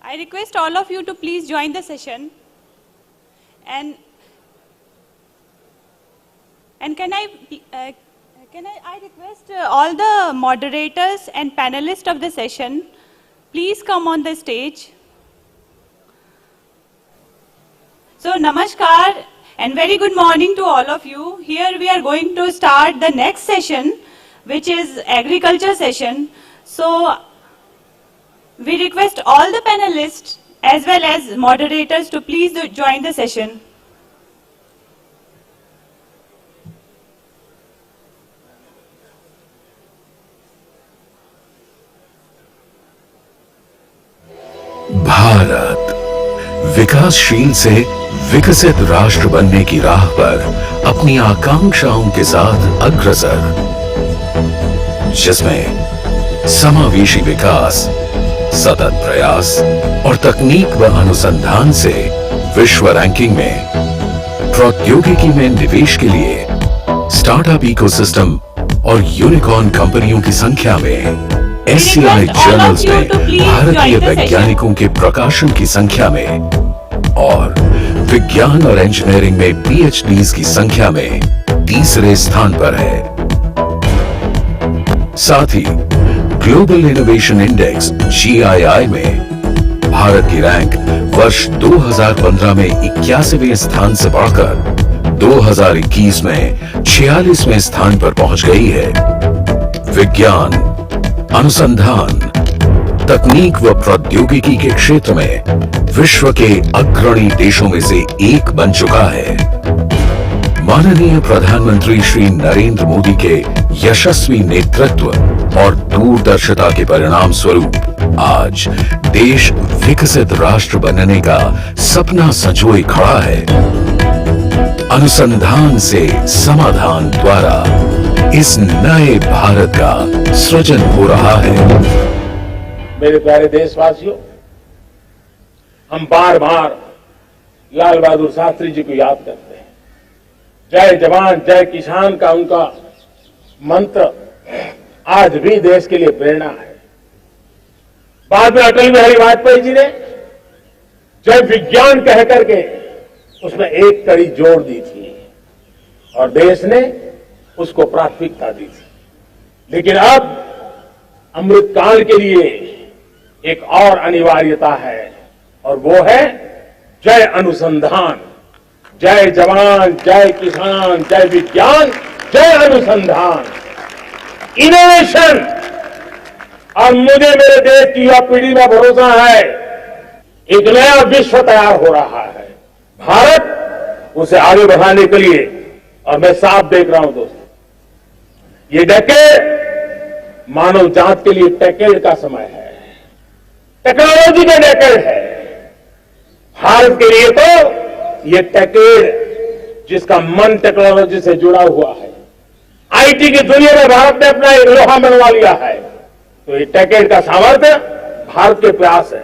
I request all of you to please join the session. And I request all the moderators and panelists of the session, please come on the stage. So, namaskar and very good morning to all of you. Here we are going to start the next session, which is agriculture session. So, we request all the panelists as well as moderators to please join the session. Bharat विकासशील से विकसित राष्ट्र बनने की राह पर अपनी आकांक्षाओं के साथ अग्रसर, जिसमें समावेशी विकास, सतत प्रयास और तकनीक व अनुसंधान से विश्व रैंकिंग में, प्रौद्योगिकी में निवेश के लिए स्टार्टअप इकोसिस्टम और यूनिकॉर्न कंपनियों की संख्या में, एससीआई जर्नल्स में भारतीय वैज्ञानिकों के प्रकाशन की संख्या में और विज्ञान और इंजीनियरिंग में पीएचडीज की संख्या में तीसरे स्थान पर है। साथ ही ग्लोबल इनोवेशन इंडेक्स जीआईआई में भारत की रैंक वर्ष 2015 में 81वें स्थान से बढ़कर 2021 में 46वें स्थान पर पहुंच गई है। विज्ञान, अनुसंधान, तकनीक व प्रौद्योगिकी के क्षेत्र में विश्व के अग्रणी देशों में से एक बन चुका है। माननीय प्रधानमंत्री श्री नरेंद्र मोदी के यशस्वी नेतृत्व और दूरदर्शिता के परिणाम स्वरूप आज देश विकसित राष्ट्र बनने का सपना संजोए खड़ा है। अनुसंधान से समाधान द्वारा इस नए भारत का सृजन हो रहा है। मेरे प्यारे देशवासियों, हम बार बार लाल बहादुर शास्त्री जी को याद करते हैं। जय जवान जय किसान का उनका मंत्र आज भी देश के लिए प्रेरणा है। बाद में अटल बिहारी वाजपेयी जी ने जय विज्ञान कह करके उसमें एक कड़ी जोड़ दी थी और देश ने उसको प्राथमिकता दी थी। लेकिन अब अमृतकाल के लिए एक और अनिवार्यता है और वो है जय अनुसंधान। जय जवान जय किसान जय विज्ञान जय अनुसंधान, इनोवेशन। और मुझे मेरे देश की युवा पीढ़ी में भरोसा है, एक नया विश्व तैयार हो रहा है। भारत उसे आगे बढ़ाने के लिए, और मैं साफ देख रहा हूं दोस्तों, ये डेकेड मानव जात के लिए डेकेड का समय है, टेक्नोलॉजी का डेकेड है। भारत के लिए तो ये डेकेड जिसका मन टेक्नोलॉजी से जुड़ा हुआ है, आईटी की दुनिया में भारत ने अपना एक लोहा मनवा लिया है, तो ये डेकेड का सामर्थ्य भारत के प्रयास है।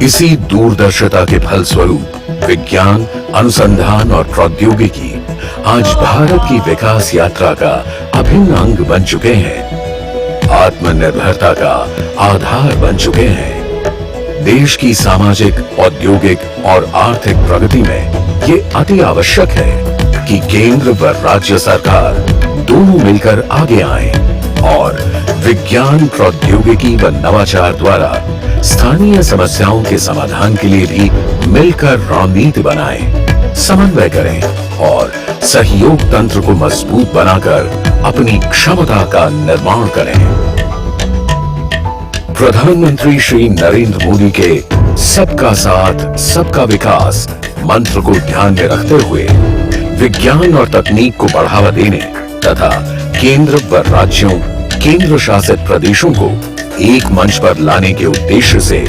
इसी दूरदर्शिता के फलस्वरूप विज्ञान, अनुसंधान और प्रौद्योगिकी आज भारत की विकास यात्रा का अभिन्न अंग बन चुके हैं, आत्मनिर्भरता का आधार बन चुके हैं। देश की सामाजिक, औद्योगिक और आर्थिक प्रगति में ये अति आवश्यक है कि केंद्र व राज्य सरकार दोनों मिलकर आगे आएं और विज्ञान, प्रौद्योगिकी व नवाचार द्वारा स्थानीय समस्याओं के समाधान के लिए भी मिलकर रणनीति बनाएं, समन्वय करें और सहयोग तंत्र को मजबूत बनाकर अपनी क्षमता का निर्माण करें। प्रधानमंत्री श्री नरेंद्र मोदी के सबका साथ सबका विकास मंत्र को ध्यान में रखते हुए विज्ञान और तकनीक को बढ़ावा देने तथा केंद्र व राज्यों, केंद्र शासित प्रदेशों को एक मंच पर लाने के उद्देश्य से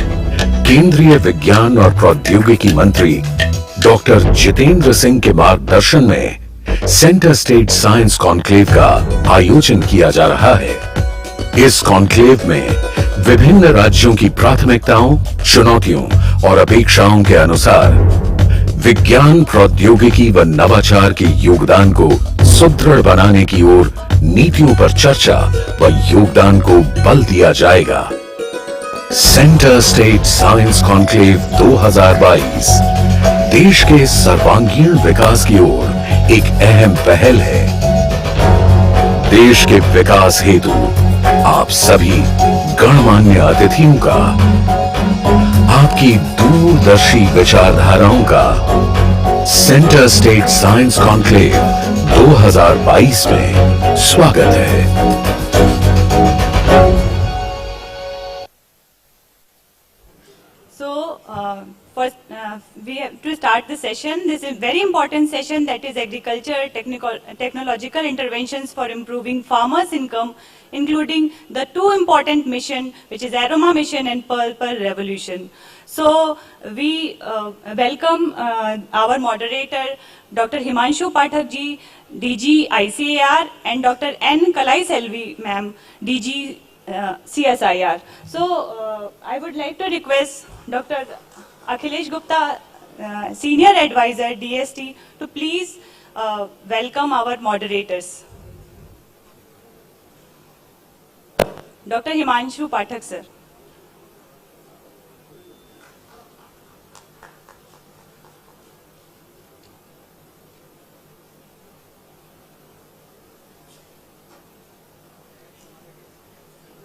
केंद्रीय विज्ञान और प्रौद्योगिकी मंत्री डॉक्टर जितेंद्र सिंह के मार्गदर्शन में सेंटर स्टेट साइंस कॉन्क्लेव का आयोजन किया जा रहा है। इस कॉन्क्लेव में विभिन्न राज्यों की प्राथमिकताओं, चुनौतियों और अपेक्षाओं के अनुसार विज्ञान, प्रौद्योगिकी व नवाचार के योगदान को सुदृढ़ बनाने की ओर नीतियों पर चर्चा व योगदान को बल दिया जाएगा। सेंटर स्टेट साइंस कॉन्क्लेव 2022 देश के सर्वांगीण विकास की ओर एक अहम पहल है। देश के विकास हेतु आप सभी गणमान्य अतिथियों का, आपकी दूरदर्शी विचारधाराओं का सेंटर स्टेट साइंस कॉन्क्लेव 2022 में स्वागत है। So, first, we have to start the session. This is a very important session, that is agriculture, technological interventions for improving farmers' income, including the two important mission, which is Aroma Mission and Purple Revolution. So, we welcome our moderator, Dr. Himanshu Pathak ji, DG ICAR, and Dr. N. Kalai Selvi ma'am, DG CSIR. So, I would like to request Dr. Akhilesh Gupta, Senior Advisor, DST, to please welcome our moderators. Dr. Himanshu Pathak, sir.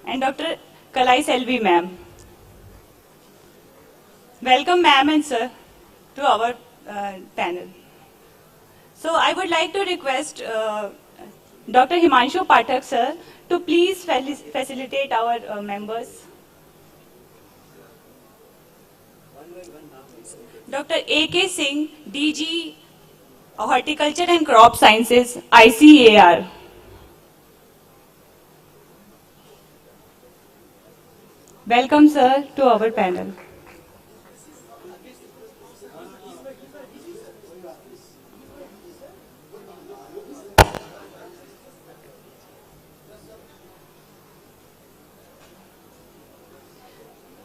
And Dr. Kalai Selvi, ma'am. Welcome, ma'am and sir, to our panel. So I would like to request Dr. Himanshu Pathak, sir, to please facilitate our members. Dr. A.K. Singh, DG Horticulture and Crop Sciences, ICAR. Welcome, sir, to our panel.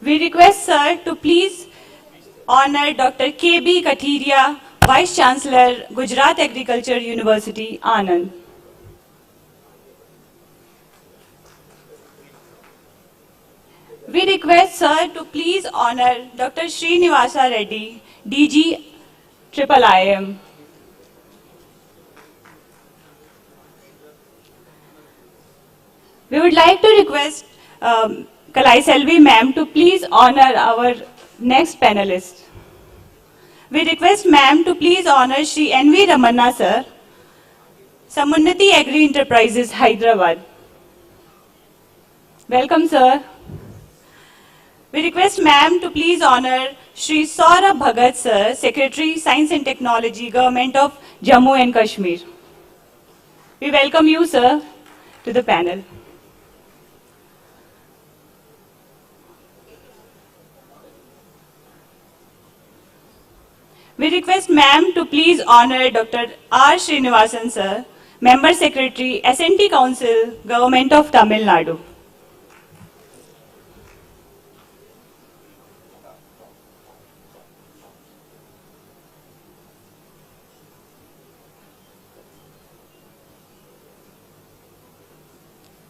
We request, sir, to please honor Dr. K.B. Kathiria, Vice Chancellor, Gujarat Agriculture University, Anand. We request, sir, to please honor Dr. Srinivasa Reddy, DG IIIM. We would like to request Kalai Selvi ma'am to please honor our next panelist. We request ma'am to please honor Shri N.V. Ramanna, sir, Samunnati Agri Enterprises, Hyderabad. Welcome, sir. We request ma'am to please honor Shri Saurabh Bhagat, sir, Secretary, Science and Technology, Government of Jammu and Kashmir. We welcome you, sir, to the panel. We request ma'am to please honor Dr. R. Srinivasan, sir, Member Secretary, S&T Council, Government of Tamil Nadu.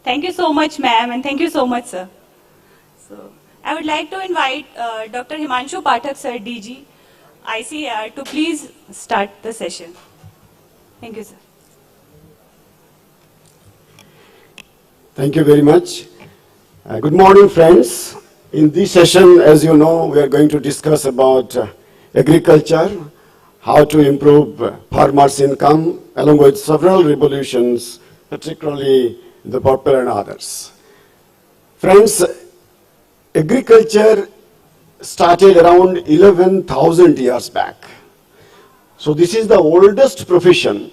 Thank you so much, ma'am, and thank you so much, sir. So, I would like to invite Dr. Himanshu Pathak, sir, DG ICAR, to please start the session. Thank you, sir. Thank you very much. Good morning, friends. In this session, as you know, we are going to discuss about agriculture, how to improve farmers' income, along with several revolutions, particularly the purple and others. Friends, agriculture started around 11,000 years back. So this is the oldest profession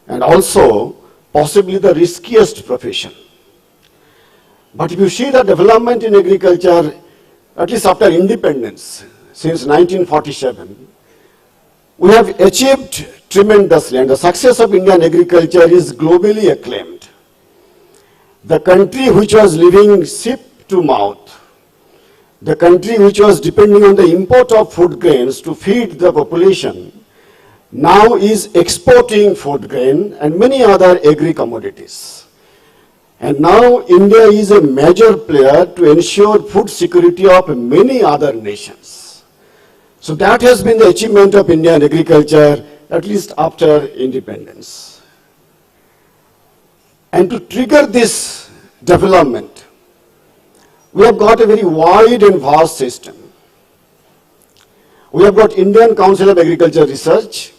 and also possibly the riskiest profession. But if you see the development in agriculture, at least after independence, since 1947, we have achieved tremendously, and the success of Indian agriculture is globally acclaimed. The country which was living sheep to mouth, the country which was depending on the import of food grains to feed the population, now is exporting food grain and many other agri commodities. And now India is a major player to ensure food security of many other nations. So that has been the achievement of Indian agriculture, at least after independence. And to trigger this development, we have got a very wide and vast system. We have got Indian Council of Agriculture Research.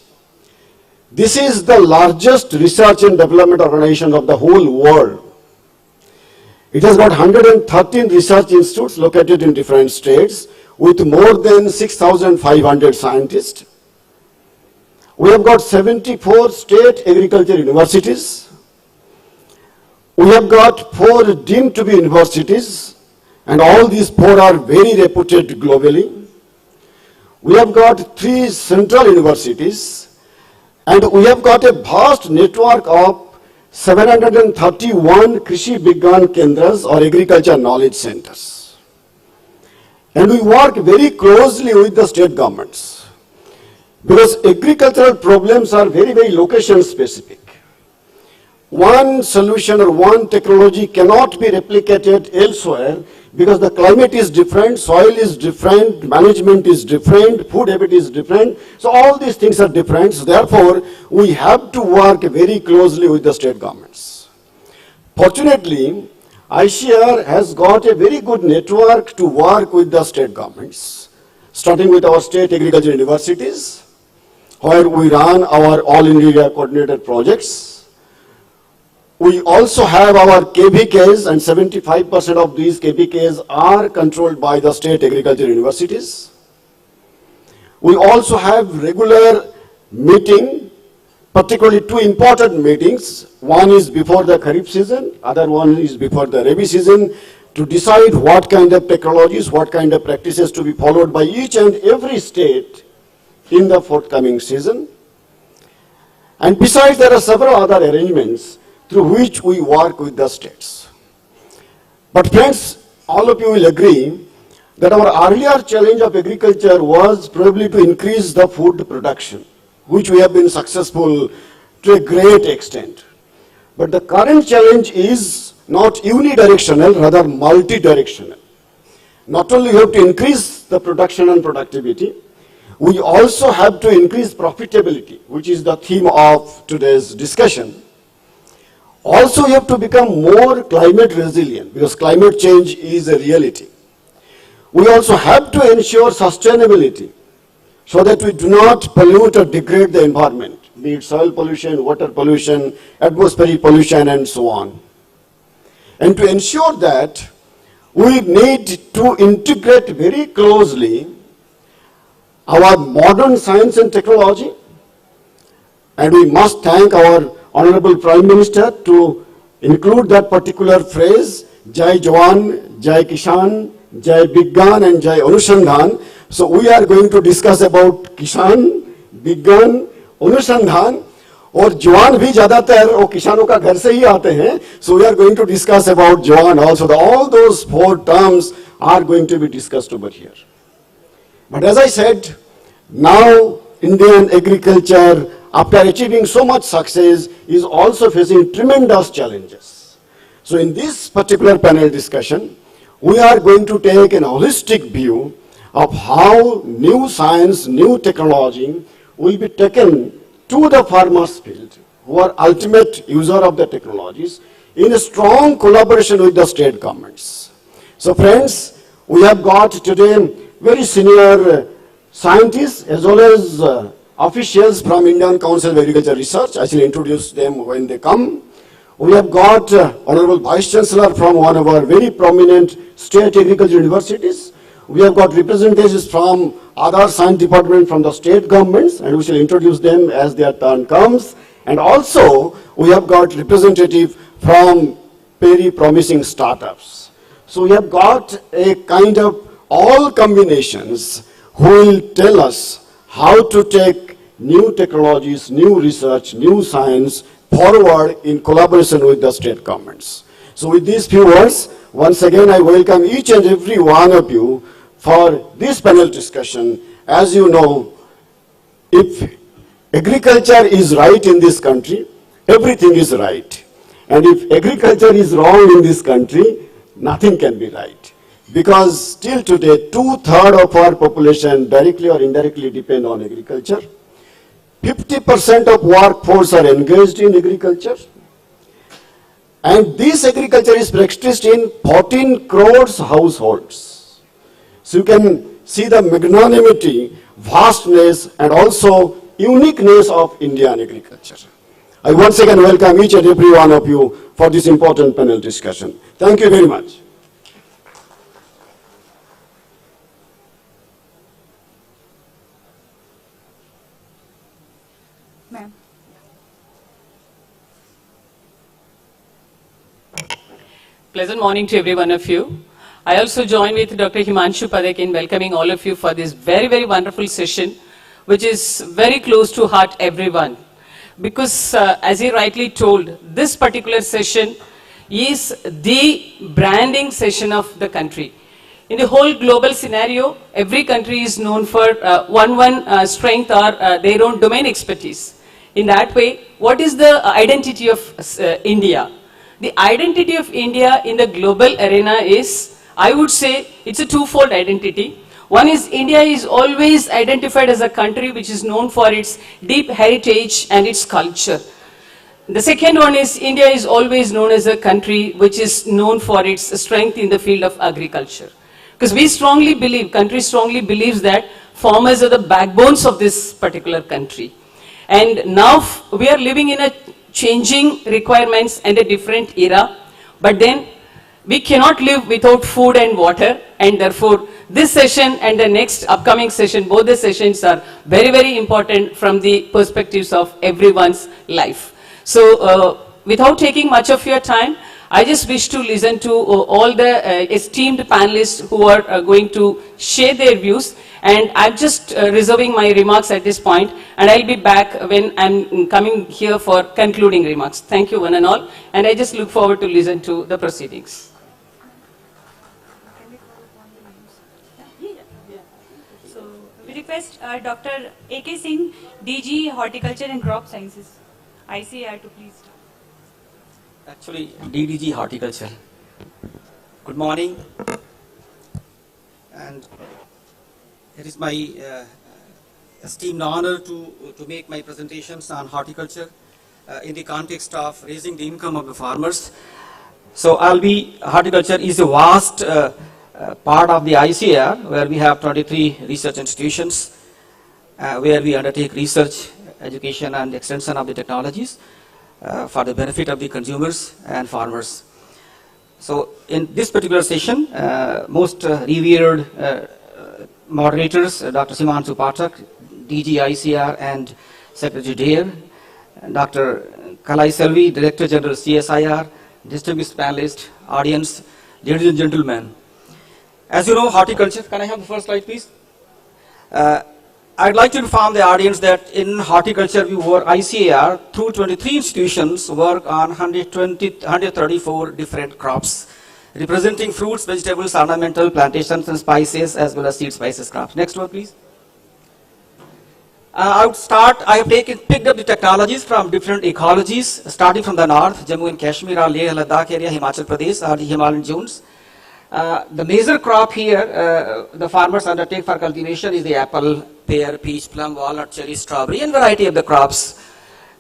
This is the largest research and development organization of the whole world. It has got 113 research institutes located in different states with more than 6,500 scientists. We have got 74 state agriculture universities. We have got 4 deemed to be universities, and all these 4 are very reputed globally. We have got 3 central universities, and we have got a vast network of 731 Krishi Vigyan Kendras or agriculture knowledge centers. And we work very closely with the state governments because agricultural problems are very, very location specific. One solution or one technology cannot be replicated elsewhere because the climate is different, soil is different, management is different, food habit is different. So all these things are different. So therefore, we have to work very closely with the state governments. Fortunately, ICR has got a very good network to work with the state governments, starting with our state agriculture universities, where we run our all India coordinated projects. We also have our KVKs, and 75% of these KVKs are controlled by the state agriculture universities. We also have regular meeting, particularly 2 important meetings. One is before the Kharif season, other one is before the Rabi season, to decide what kind of technologies, what kind of practices to be followed by each and every state in the forthcoming season. And besides, there are several other arrangements through which we work with the states. But friends, all of you will agree that our earlier challenge of agriculture was probably to increase the food production, which we have been successful to a great extent. But the current challenge is not unidirectional, rather multidirectional. Not only we have to increase the production and productivity, we also have to increase profitability, which is the theme of today's discussion. Also, you have to become more climate resilient because climate change is a reality. We also have to ensure sustainability so that we do not pollute or degrade the environment, be it soil pollution, water pollution, atmospheric pollution, and so on. And to ensure that, we need to integrate very closely our modern science and technology, and we must thank our Honorable Prime Minister to include that particular phrase, Jai Jawan, Jai Kishan, Jai Vigyan and Jai Anusandhan. So we are going to discuss about Kishan, Vigyan, Anusandhan, और जवान भी ज्यादातर वो किसानों का घर से ही आते हैं. So we are going to discuss about Jawan also. All those 4 terms are going to be discussed over here. But as I said, now Indian agriculture, after achieving so much success, is also facing tremendous challenges. So in this particular panel discussion, we are going to take an holistic view of how new science, new technology will be taken to the farmers' field, who are ultimate user of the technologies, in a strong collaboration with the state governments. So friends, we have got today very senior scientists as well as officials from Indian Council of Agriculture Research. I shall introduce them when they come. We have got Honorable Vice Chancellor from one of our very prominent state agriculture universities. We have got representatives from other science departments from the state governments, and we shall introduce them as their turn comes. And also, we have got representatives from very promising startups. So we have got a kind of all combinations who will tell us how to take new technologies, new research, new science forward in collaboration with the state governments. So with these few words, once again I welcome each and every one of you for this panel discussion. As you know, if agriculture is right in this country, everything is right. And if agriculture is wrong in this country, nothing can be right. Because till today, 2/3 of our population directly or indirectly depend on agriculture. 50% of workforce are engaged in agriculture. And this agriculture is practiced in 14 crores households. So you can see the magnanimity, vastness, and also uniqueness of Indian agriculture. I once again welcome each and every one of you for this important panel discussion. Thank you very much. Ma'am. Pleasant morning to every one of you. I also join with Dr. Himanshu Padak in welcoming all of you for this very, very wonderful session, which is very close to heart everyone. Because as he rightly told, this particular session is the branding session of the country. In the whole global scenario, every country is known for one strength or their own domain expertise. In that way, what is the identity of India? The identity of India in the global arena is, I would say, it's a twofold identity. One is India is always identified as a country which is known for its deep heritage and its culture. The second one is India is always known as a country which is known for its strength in the field of agriculture. Because we strongly believe, country strongly believes that farmers are the backbones of this particular country. And now we are living in a changing requirements and a different era, but then we cannot live without food and water, and therefore this session and the next upcoming session, both the sessions are very, very important from the perspectives of everyone's life. So without taking much of your time, I just wish to listen to all the esteemed panelists who are going to share their views, and I'm just reserving my remarks at this point, and I'll be back when I'm coming here for concluding remarks. Thank you one and all, and I just look forward to listen to the proceedings. So we request Dr. A.K. Singh, DG Horticulture and Crop Sciences, ICAR, to please. Actually, DDG Horticulture. Good morning, and it is my esteemed honor to make my presentations on horticulture in the context of raising the income of the farmers. So horticulture is a vast part of the ICAR, where we have 23 research institutions, where we undertake research, education and extension of the technologies for the benefit of the consumers and farmers. So in this particular session, most revered moderators, Dr. Himanshu Patak, DG ICR and Secretary DARE, Dr. Kalai Selvi, Director General CSIR, distinguished panelists, audience, ladies and gentlemen. As you know, horticulture, can I have the first slide please? I'd like to inform the audience that in horticulture we work ICAR through 23 institutions work on 134 different crops, representing fruits, vegetables, ornamental, plantations and spices, as well as seed spices crops. Next one please. I have picked up the technologies from different ecologies, starting from the north, Jammu and Kashmir, or Leh Ladakh area, Himachal Pradesh, or the Himalayan zones. The major crop here, the farmers undertake for cultivation is the apple, pear, peach, plum, walnut, cherry, strawberry, and variety of the crops.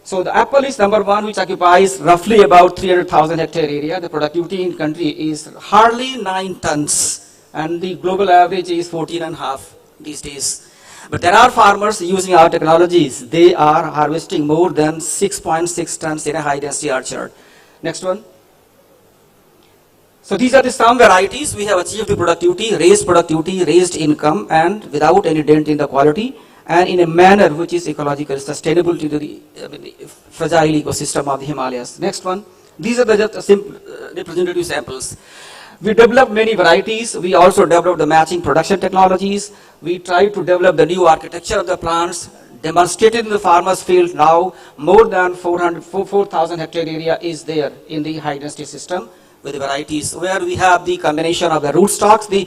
So the apple is number one, which occupies roughly about 300,000 hectare area. The productivity in country is hardly 9 tons, and the global average is 14.5 these days. But there are farmers using our technologies. They are harvesting more than 6.6 tons in a high density orchard. Next one. So these are the some varieties. We have achieved the productivity, raised income, and without any dent in the quality, and in a manner which is ecologically sustainable to the fragile ecosystem of the Himalayas. Next one. These are the just simple representative samples. We developed many varieties. We also developed the matching production technologies. We tried to develop the new architecture of the plants, demonstrated in the farmers field. Now more than 4,000 hectare area is there in the high density system with the varieties, where we have the combination of the rootstocks. The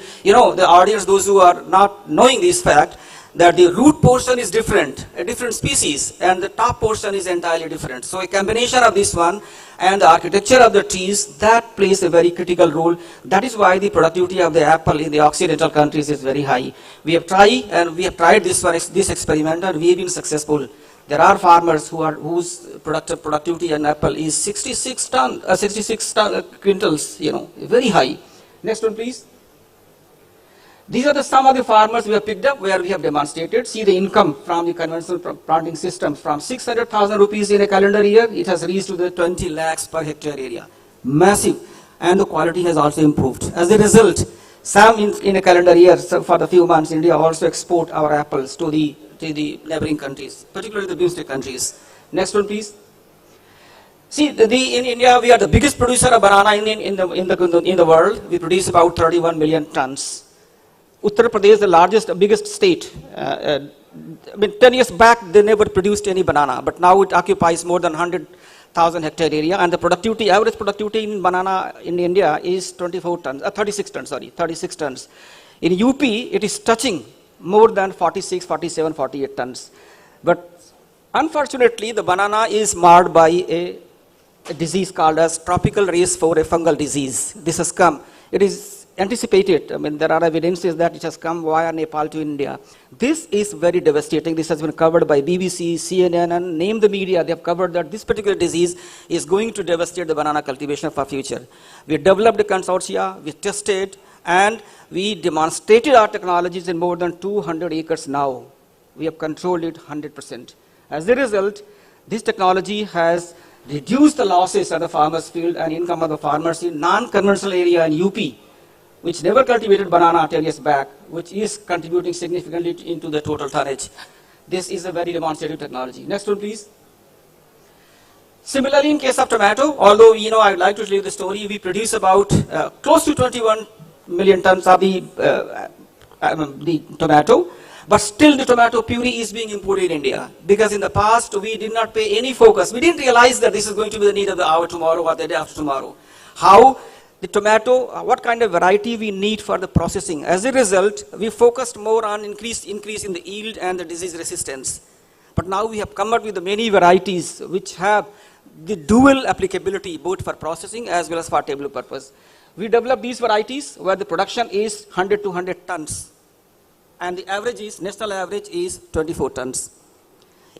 audience, those who are not knowing this fact, that the root portion is different, a different species, and the top portion is entirely different. So a combination of this one and the architecture of the trees, that plays a very critical role. That is why the productivity of the apple in the Occidental countries is very high. We have tried this experiment, and we have been successful. There are farmers whose productivity in apple is 66 quintals, very high. Next one, please. These are some of the farmers we have picked up where we have demonstrated. See the income from the conventional planting systems from 600,000 rupees in a calendar year, it has reached to the 20 lakhs per hectare area. Massive. And the quality has also improved. As a result, some in a calendar year, so for the few months, India also export our apples to the neighboring countries, particularly the BIMSTEC countries. Next one, please. See, in India, we are the biggest producer of banana in the world. We produce about 31 million tons. Uttar Pradesh, the biggest state. 10 years back, they never produced any banana, but now it occupies more than 100,000 hectare area, and the average productivity in banana in India is 36 tons. In UP, it is touching more than 46, 47, 48 tons. But unfortunately, the banana is marred by a disease called as tropical race 4, a fungal disease. This has come. It is anticipated. There are evidences that it has come via Nepal to India. This is very devastating. This has been covered by BBC, CNN, and name the media. They have covered that this particular disease is going to devastate the banana cultivation for future. We developed a consortia, we tested, and we demonstrated our technologies in more than 200 acres now. We have controlled it 100%. As a result, this technology has reduced the losses at the farmers' field and income of the farmers in non-conventional area in UP, which never cultivated banana 10 years back, which is contributing significantly into the total tonnage. This is a very demonstrative technology. Next one, please. Similarly, in case of tomato, although, I would like to tell you the story, we produce about close to 21 million tons of the tomato, but still the tomato puree is being imported in India, because in the past we did not pay any focus. We didn't realize that this is going to be the need of the hour tomorrow or the day after tomorrow. How the tomato, what kind of variety we need for the processing. As a result, we focused more on increase in the yield and the disease resistance. But now we have come up with many varieties which have the dual applicability, both for processing as well as for table purpose. We developed these varieties where the production is 100 to 100 tons. And the national average is 24 tons.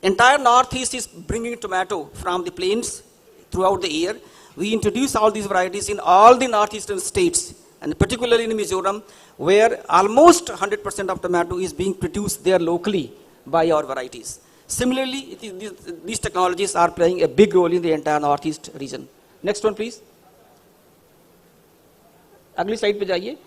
Entire Northeast is bringing tomato from the plains throughout the year. We introduce all these varieties in all the northeastern states, and particularly in Mizoram, where almost 100% of tomato is being produced there locally by our varieties. Similarly, these technologies are playing a big role in the entire northeast region. Next one, please. Agli slide pe jaiye.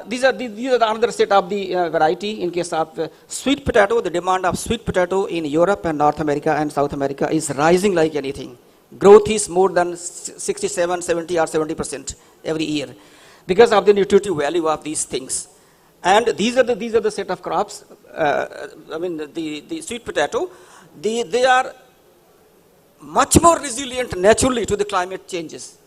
These are another set of the variety. In case of sweet potato, the demand of sweet potato in Europe and North America and South America is rising like anything. Growth is more than 67, 70 or 70% every year because of the nutritive value of these things. And these are the set of crops. The sweet potato, they are much more resilient naturally to the climate changes.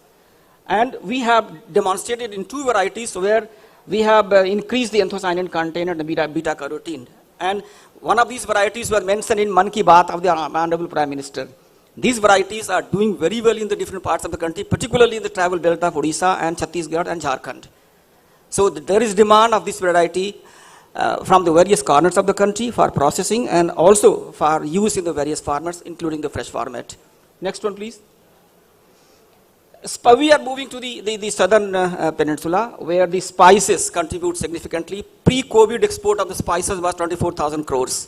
And we have demonstrated in two varieties where we have increased the anthocyanin content and the beta carotene. And one of these varieties were mentioned in Man Ki Baat of the Honorable Prime Minister. These varieties are doing very well in the different parts of the country, particularly in the tribal belt of Odisha and Chhattisgarh and Jharkhand. So there is demand of this variety from the various corners of the country for processing and also for use in the various farmers, including the fresh format. Next one, please. We are moving to the southern peninsula, where the spices contribute significantly. Pre-COVID export of the spices was 24,000 crores.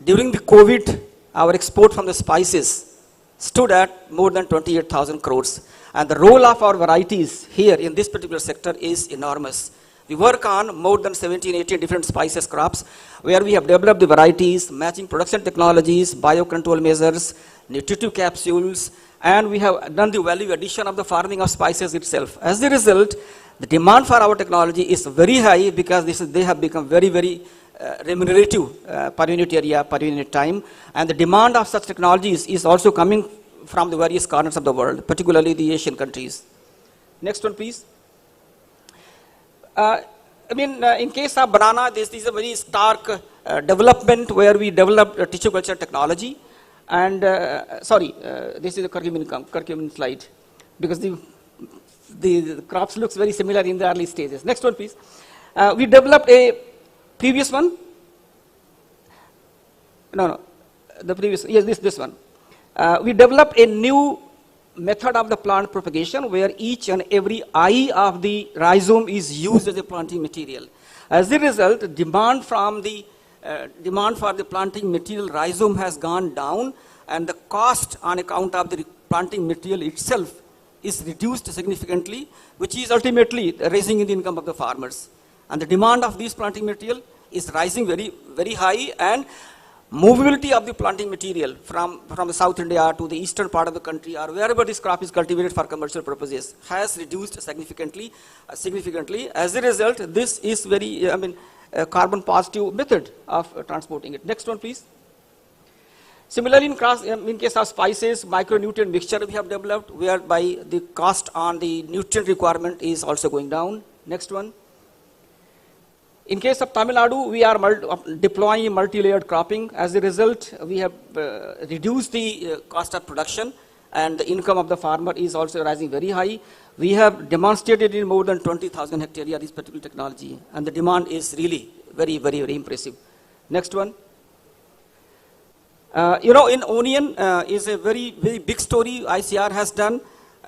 During the COVID, our export from the spices stood at more than 28,000 crores. And the role of our varieties here in this particular sector is enormous. We work on more than 17, 18 different spices crops, where we have developed the varieties, matching production technologies, biocontrol measures, nutritive capsules, and we have done the value addition of the farming of spices itself. As a result, the demand for our technology is very high because they have become very, very remunerative per unit area, per unit time. And the demand of such technologies is also coming from the various corners of the world, particularly the Asian countries. Next one, please. In case of banana, this is a very stark development where we developed tissue culture technology. And this is a curriculum slide, because the crops looks very similar in the early stages. Next one, please. We developed a previous one. No, the previous, yes, this one. We developed a new method of the plant propagation where each and every eye of the rhizome is used as a planting material. As a result, demand for the planting material rhizome has gone down, and the cost on account of the planting material itself is reduced significantly, which is ultimately raising the income of the farmers. And the demand of this planting material is rising very, very high, and movability of the planting material from the South India to the eastern part of the country or wherever this crop is cultivated for commercial purposes has reduced significantly. As a result, this is very, a carbon positive method of transporting it. Next one, please. Similarly, in case of spices, micronutrient mixture we have developed, whereby the cost on the nutrient requirement is also going down. Next one. In case of Tamil Nadu, we are deploying multi-layered cropping. As a result, we have reduced the cost of production, and the income of the farmer is also rising very high. We have demonstrated in more than 20,000 hectare this particular technology, and the demand is really very, very, very impressive. Next one. In onion is a very, very big story ICR has done.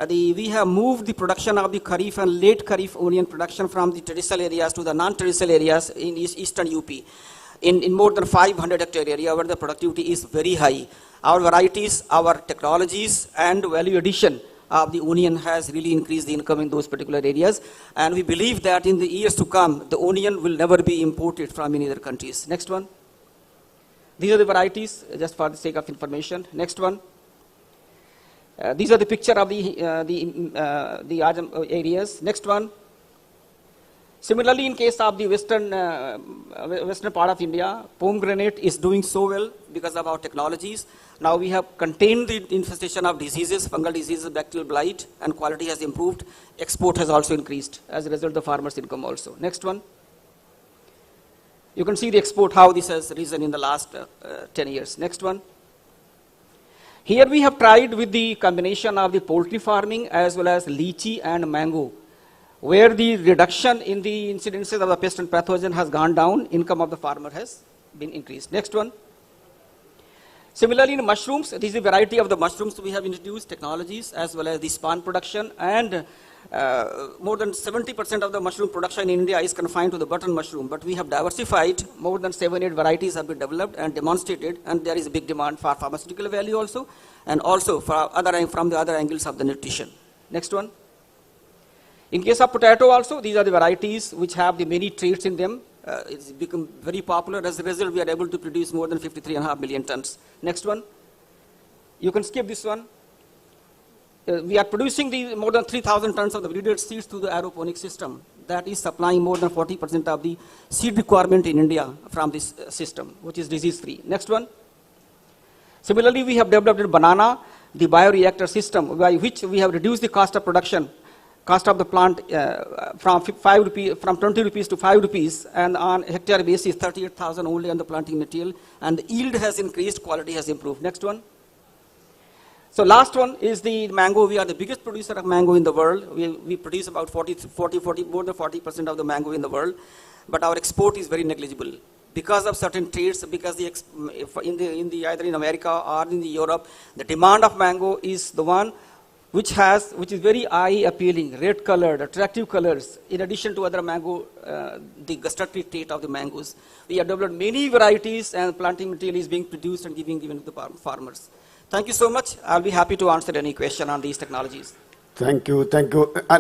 We have moved the production of the Kharif and late Kharif onion production from the traditional areas to the non-traditional areas in eastern UP. In more than 500 hectare area where the productivity is very high. Our varieties, our technologies and value addition of the onion has really increased the income in those particular areas. And we believe that in the years to come, the onion will never be imported from any other countries. Next one. These are the varieties, just for the sake of information. Next one. These are the picture of the areas. Next one. Similarly, in case of the western part of India, pomegranate is doing so well because of our technologies. Now we have contained the infestation of diseases, fungal diseases, bacterial blight, and quality has improved. Export has also increased as a result of the farmers' income also. Next one. You can see the export, how this has risen in the last 10 years. Next one. Here we have tried with the combination of the poultry farming as well as lychee and mango, where the reduction in the incidences of the pest and pathogen has gone down, income of the farmer has been increased. Next one. Similarly, in mushrooms, this is a variety of the mushrooms we have introduced, technologies as well as the spawn production, and more than 70% of the mushroom production in India is confined to the button mushroom, but we have diversified. More than 7-8 varieties have been developed and demonstrated, and there is a big demand for pharmaceutical value also, and also for from the other angles of the nutrition. Next one. In case of potato also, these are the varieties which have the many traits in them. It's become very popular. As a result, we are able to produce more than 53.5 million tons. Next one. You can skip this one. We are producing more than 3,000 tons of the breeded seeds through the aeroponic system. That is supplying more than 40% of the seed requirement in India from this system, which is disease-free. Next one. Similarly, we have developed in banana the bioreactor system, by which we have reduced the cost of production, cost of the plant from 20 rupees to 5 rupees, and on hectare basis 38,000 only on the planting material, and the yield has increased, quality has improved. Next one. So last one is the mango. We are the biggest producer of mango in the world. We produce about more than 40% of the mango in the world, but our export is very negligible because of certain traits. Because either in America or in Europe, the demand of mango is the one which is very eye appealing, red colored, attractive colors. In addition to other mango, the gustatory trait of the mangoes, we have developed many varieties, and planting material is being produced and given to the farmers. Thank you so much. I'll be happy to answer any question on these technologies. Thank you.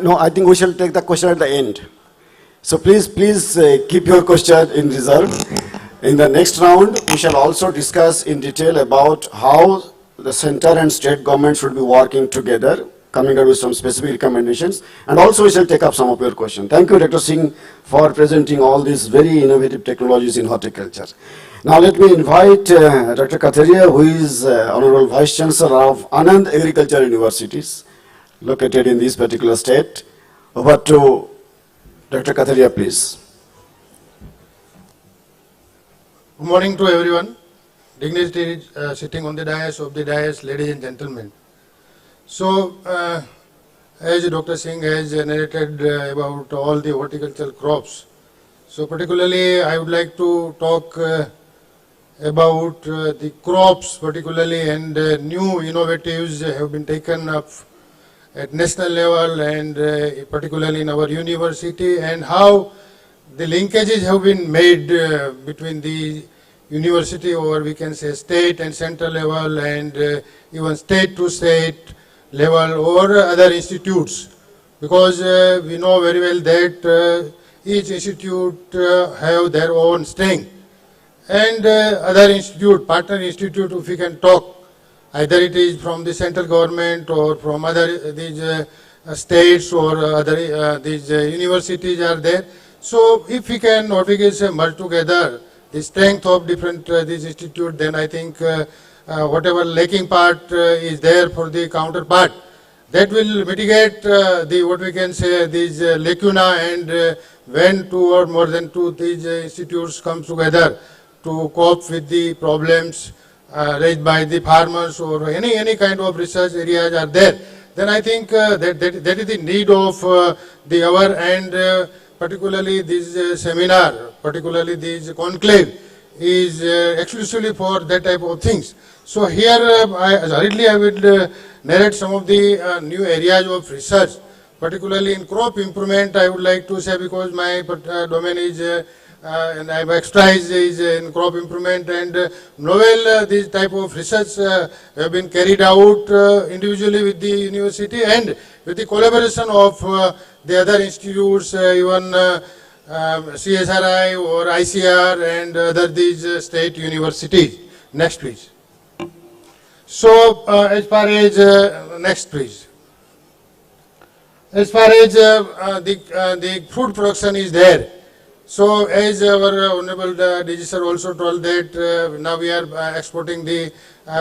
No, I think we shall take the question at the end. So please keep your question in reserve. In the next round, we shall also discuss in detail about how the center and state government should be working together, coming up with some specific recommendations, and also we shall take up some of your questions. Thank you, Dr. Singh, for presenting all these very innovative technologies in horticulture. Now let me invite Dr. Katharia, who is Honorable Vice Chancellor of Anand Agriculture Universities, located in this particular state. Over to Dr. Katharia, please. Good morning to everyone, dignitaries sitting on the dais, ladies and gentlemen. So, as Dr. Singh has narrated about all the horticultural crops, so particularly I would like to talk about the crops particularly, and new innovatives have been taken up at national level and particularly in our university, and how the linkages have been made between the university, or we can say state and central level, and even state to state level or other institutes, because we know very well that each institute have their own strength, and other institute, partner institute, if we can talk, either it is from the central government or from other these states or other these universities are there. So if we can, what we can say, merge together the strength of different these institutes, then I think whatever lacking part is there for the counterpart, that will mitigate the, what we can say, these lacuna, and when two or more than two these institutes come together to cope with the problems raised by the farmers, or any kind of research areas are there, then I think that is the need of the hour, and particularly this seminar, particularly this conclave, is exclusively for that type of things. So here, hurriedly I will narrate some of the new areas of research, particularly in crop improvement. I would like to say, because my domain is and my expertise is in crop improvement, and novel this type of research have been carried out individually with the university and with the collaboration of the other institutes, even CSRI or ICR and other these state universities. Next please. So as far as next please. As far as the food production is there, so as our Honorable DG Sir also told that now we are exporting the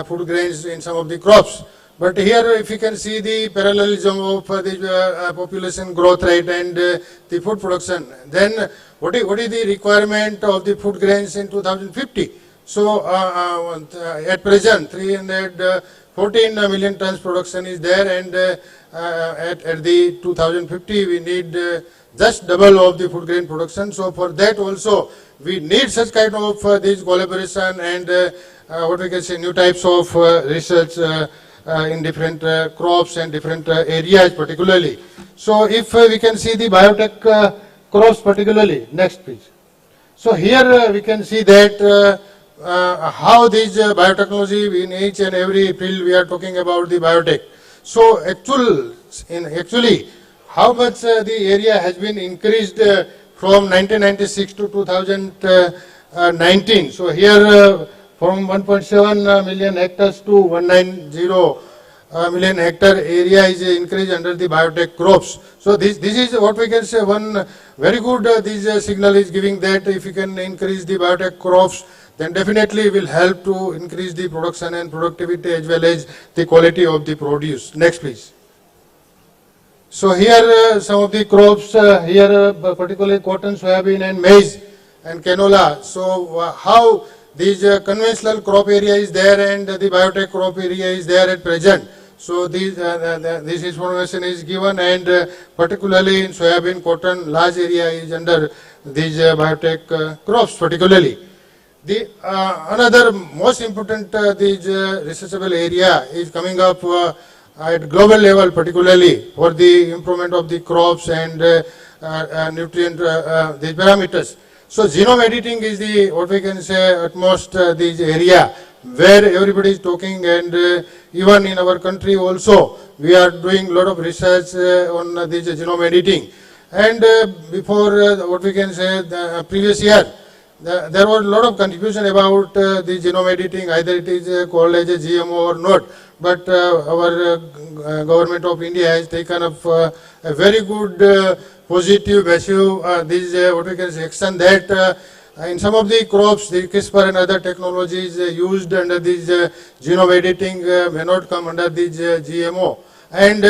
food grains in some of the crops. But here if you can see the parallelism of the population growth rate and the food production, then what is the requirement of the food grains in 2050? So at present 314 million tons production is there, and at the 2050 we need just double of the food grain production. So for that also we need such kind of this collaboration and what we can say new types of research in different crops and different areas particularly. So if we can see the biotech crops particularly, next please. So here we can see that how this biotechnology in each and every field we are talking about the biotech. So actually how much the area has been increased from 1996 to 2019. So here from 1.7 million hectares to 190 million hectare area is increased under the biotech crops. So this is what we can say one very good this signal is giving, that if you can increase the biotech crops, then definitely will help to increase the production and productivity as well as the quality of the produce. Next please. So here some of the crops, here particularly cotton, soybean and maize and canola. So how these conventional crop area is there and the biotech crop area is there at present. So this information is given, and particularly in soybean, cotton, large area is under these biotech crops particularly. The another most important these researchable area is coming up at global level, particularly for the improvement of the crops and nutrient these parameters. So genome editing is the what we can say utmost this area where everybody is talking, and even in our country also we are doing a lot of research on this genome editing. And before what we can say the previous year, there was a lot of confusion about the genome editing, either it is called as a GMO or not. But our government of India has taken up a very good positive massive this what we can say action, that in some of the crops the CRISPR and other technologies used under this genome editing may not come under this GMO, and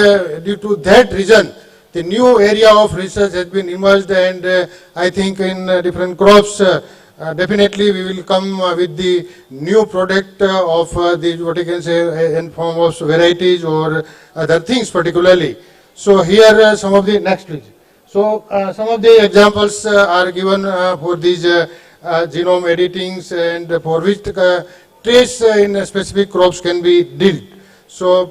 due to that reason the new area of research has been emerged, and I think in different crops definitely we will come with the new product of the, what you can say, in form of varieties or other things particularly. So here some of the, next please. So some of the examples are given for these genome editings and for which trace in specific crops can be dealt. So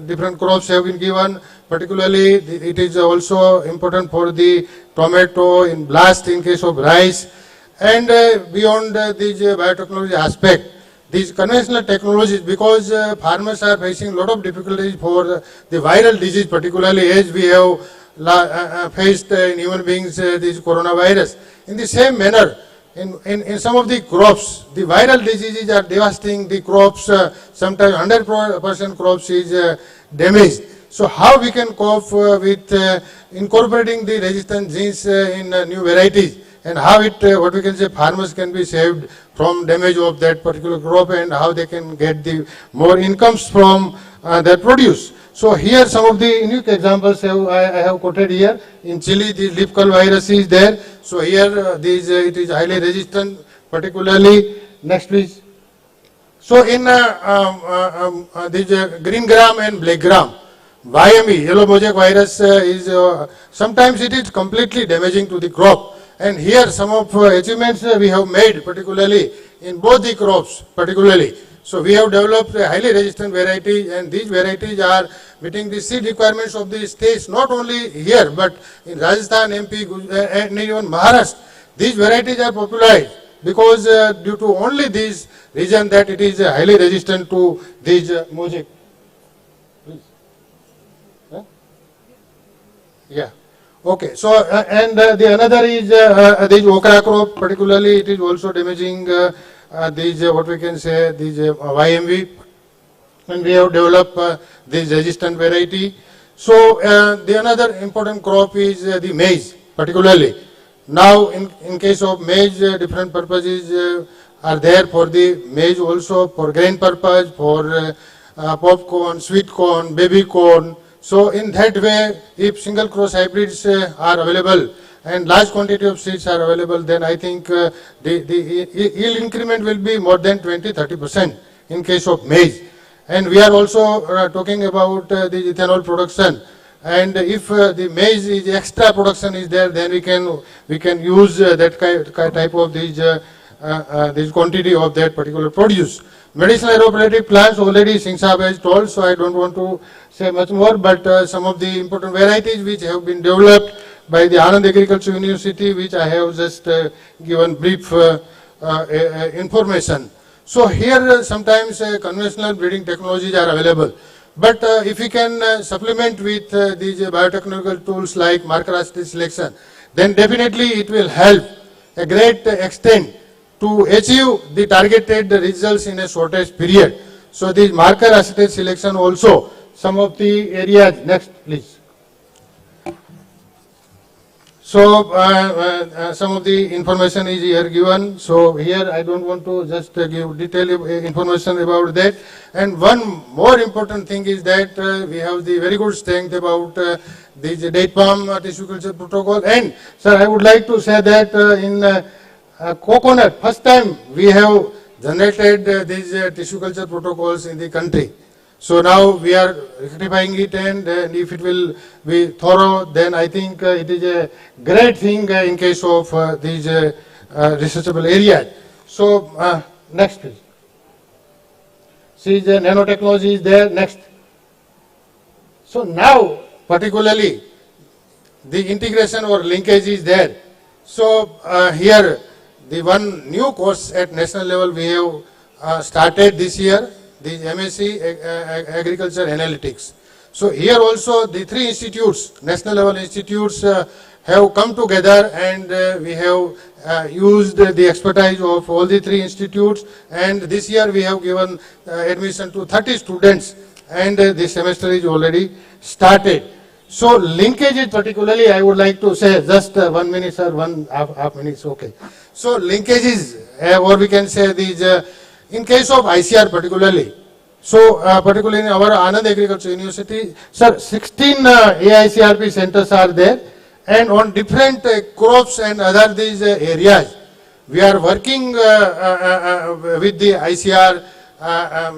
different crops have been given, particularly it is also important for the tomato, in blast in case of rice, and beyond this biotechnology aspect, these conventional technologies, because farmers are facing a lot of difficulties for the viral disease, particularly as we have faced in human beings this coronavirus. In the same manner, in some of the crops, the viral diseases are devastating the crops, sometimes 100% crops is damaged. So how we can cope with incorporating the resistant genes in new varieties, and how it, what we can say, farmers can be saved from damage of that particular crop, and how they can get the more incomes from their produce. So here some of the unique examples I have quoted here. In Chile, the leaf curl virus is there. So here it is highly resistant, particularly, next please. So in this green gram and black gram, YME, yellow mosaic virus is, sometimes it is completely damaging to the crop. And here some of achievements we have made, particularly in both the crops, particularly. So we have developed a highly resistant variety, and these varieties are meeting the seed requirements of the states, not only here, but in Rajasthan, MP, and even Maharashtra. These varieties are popularized because due to only this reason that it is highly resistant to these mosaic. Please. Huh? Yeah. Okay. So and the another is this okra crop, particularly it is also damaging these what we can say, these YMV, and we have developed this resistant variety. So the another important crop is the maize, particularly. Now in case of maize, different purposes are there for the maize also, for grain purpose, for popcorn, sweet corn, baby corn. So in that way, if single cross hybrids are available and large quantity of seeds are available, then I think the yield increment will be more than 20-30% in case of maize. And we are also talking about the ethanol production. And if the maize is extra production is there, then we can use that type of this quantity of that particular produce. Medicinal aeroperatic plants already Singh Saab has told, so I don't want to say much more, but some of the important varieties which have been developed by the Anand Agriculture University, which I have just given brief information. So here sometimes conventional breeding technologies are available. But if we can supplement with these biotechnological tools like marker assisted selection, then definitely it will help a great extent to achieve the targeted results in a shortest period. So this marker assisted selection also, some of the areas, next please. So some of the information is here given. So here I don't want to just give detailed information about that. And one more important thing is that we have the very good strength about the date palm tissue culture protocol. And sir, I would like to say that in coconut, first time we have generated these tissue culture protocols in the country. So now we are rectifying it, and if it will be thorough, then I think it is a great thing in case of these researchable areas. So next please. See, the nanotechnology is there, next. So now particularly the integration or linkage is there. So here the one new course at national level we have started this year, the MSc Agriculture Analytics. So here also the three institutes, national level institutes have come together, and we have used the expertise of all the three institutes, and this year we have given admission to 30 students, and this semester is already started. So linkages particularly I would like to say, just 1 minute or one half minutes, okay. So linkages, or we can say these, in case of ICR particularly, so particularly in our Anand Agriculture University, sir, 16 AICRP centers are there, and on different crops and other these areas, We are working with the ICR,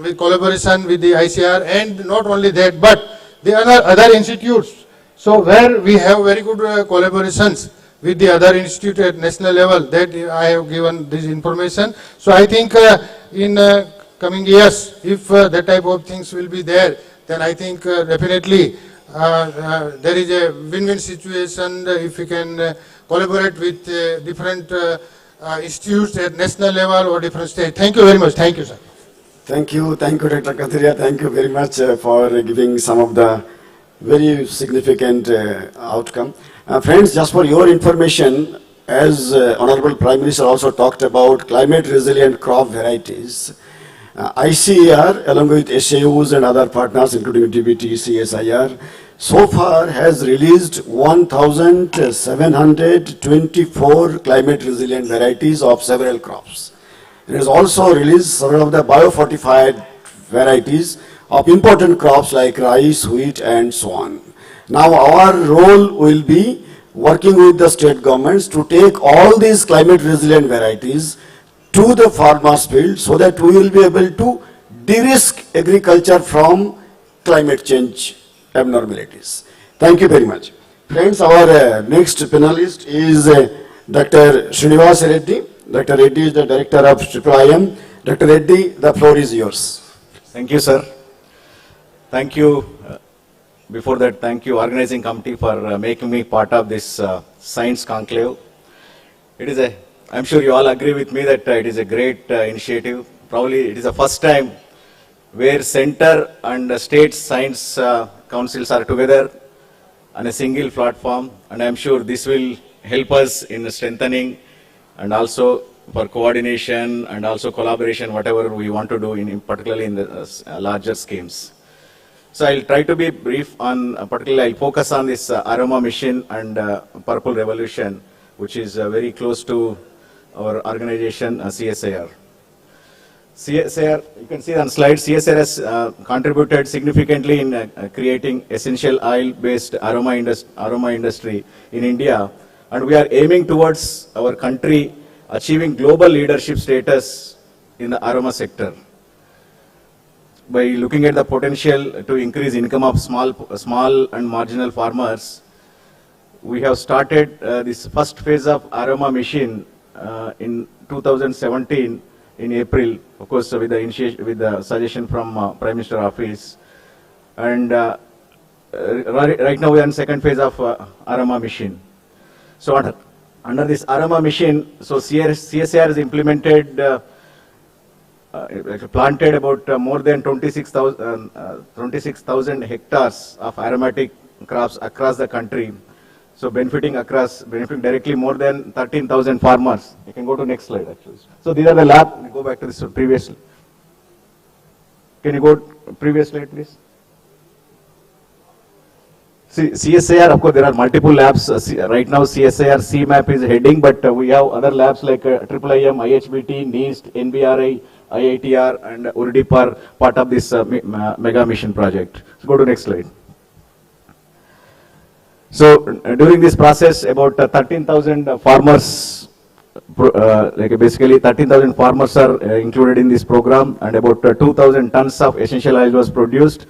with collaboration with the ICR, and not only that, but the other institutes. So where we have very good collaborations with the other institute at national level, that I have given this information. So I think in coming years, if that type of things will be there, then I think definitely there is a win-win situation if we can collaborate with different institutes at national level or different states. Thank you very much. Thank you, sir. Thank you, Dr. Kathiria. Thank you very much for giving some of the very significant outcome. Friends, just for your information, as Honorable Prime Minister also talked about climate resilient crop varieties, ICAR along with SAUs and other partners including DBT, CSIR, so far has released 1,724 climate resilient varieties of several crops. It has also released several of the biofortified varieties of important crops like rice, wheat and so on. Now our role will be working with the state governments to take all these climate resilient varieties to the farmers' field so that we will be able to de-risk agriculture from climate change abnormalities. Thank you very much. Friends, our next panelist is Dr. Srinivas Reddy. Dr. Reddy is the Director of IIM. Dr. Reddy, the floor is yours. Thank you, sir. Thank you. Before that, thank you, organizing committee, for making me part of this science conclave. It is I'm sure you all agree with me that it is a great initiative. Probably it is the first time where center and state science councils are together on a single platform, and I'm sure this will help us in strengthening and also for coordination and also collaboration, whatever we want to do, particularly in the larger schemes. So I'll try to be brief on, particularly I'll focus on this aroma mission and purple revolution, which is very close to our organization CSIR. CSIR, you can see on slide, CSIR has contributed significantly in creating essential oil-based aroma industry in India, and we are aiming towards our country achieving global leadership status in the aroma sector. By looking at the potential to increase income of small and marginal farmers, we have started this first phase of aroma mission in 2017 in April, of course, with the suggestion from Prime Minister Office, and right now we are in second phase of aroma mission. So under this aroma mission, so CSIR has implemented, planted about more than 26,000 hectares of aromatic crops across the country. So benefiting directly more than 13,000 farmers. You can go to next slide actually. So these are the lab, go back to this previous. Can you go previous slide please? See, CSIR, of course, there are multiple labs. Right now, CSIR CMAP is heading, but we have other labs like IIIM, IHBT, NEAST, NBRI, IITR, and URDIP are part of this mega mission project. So go to next slide. So during this process, about 13,000 farmers, basically 13,000 farmers are included in this program, and about 2,000 tons of essential oil was produced.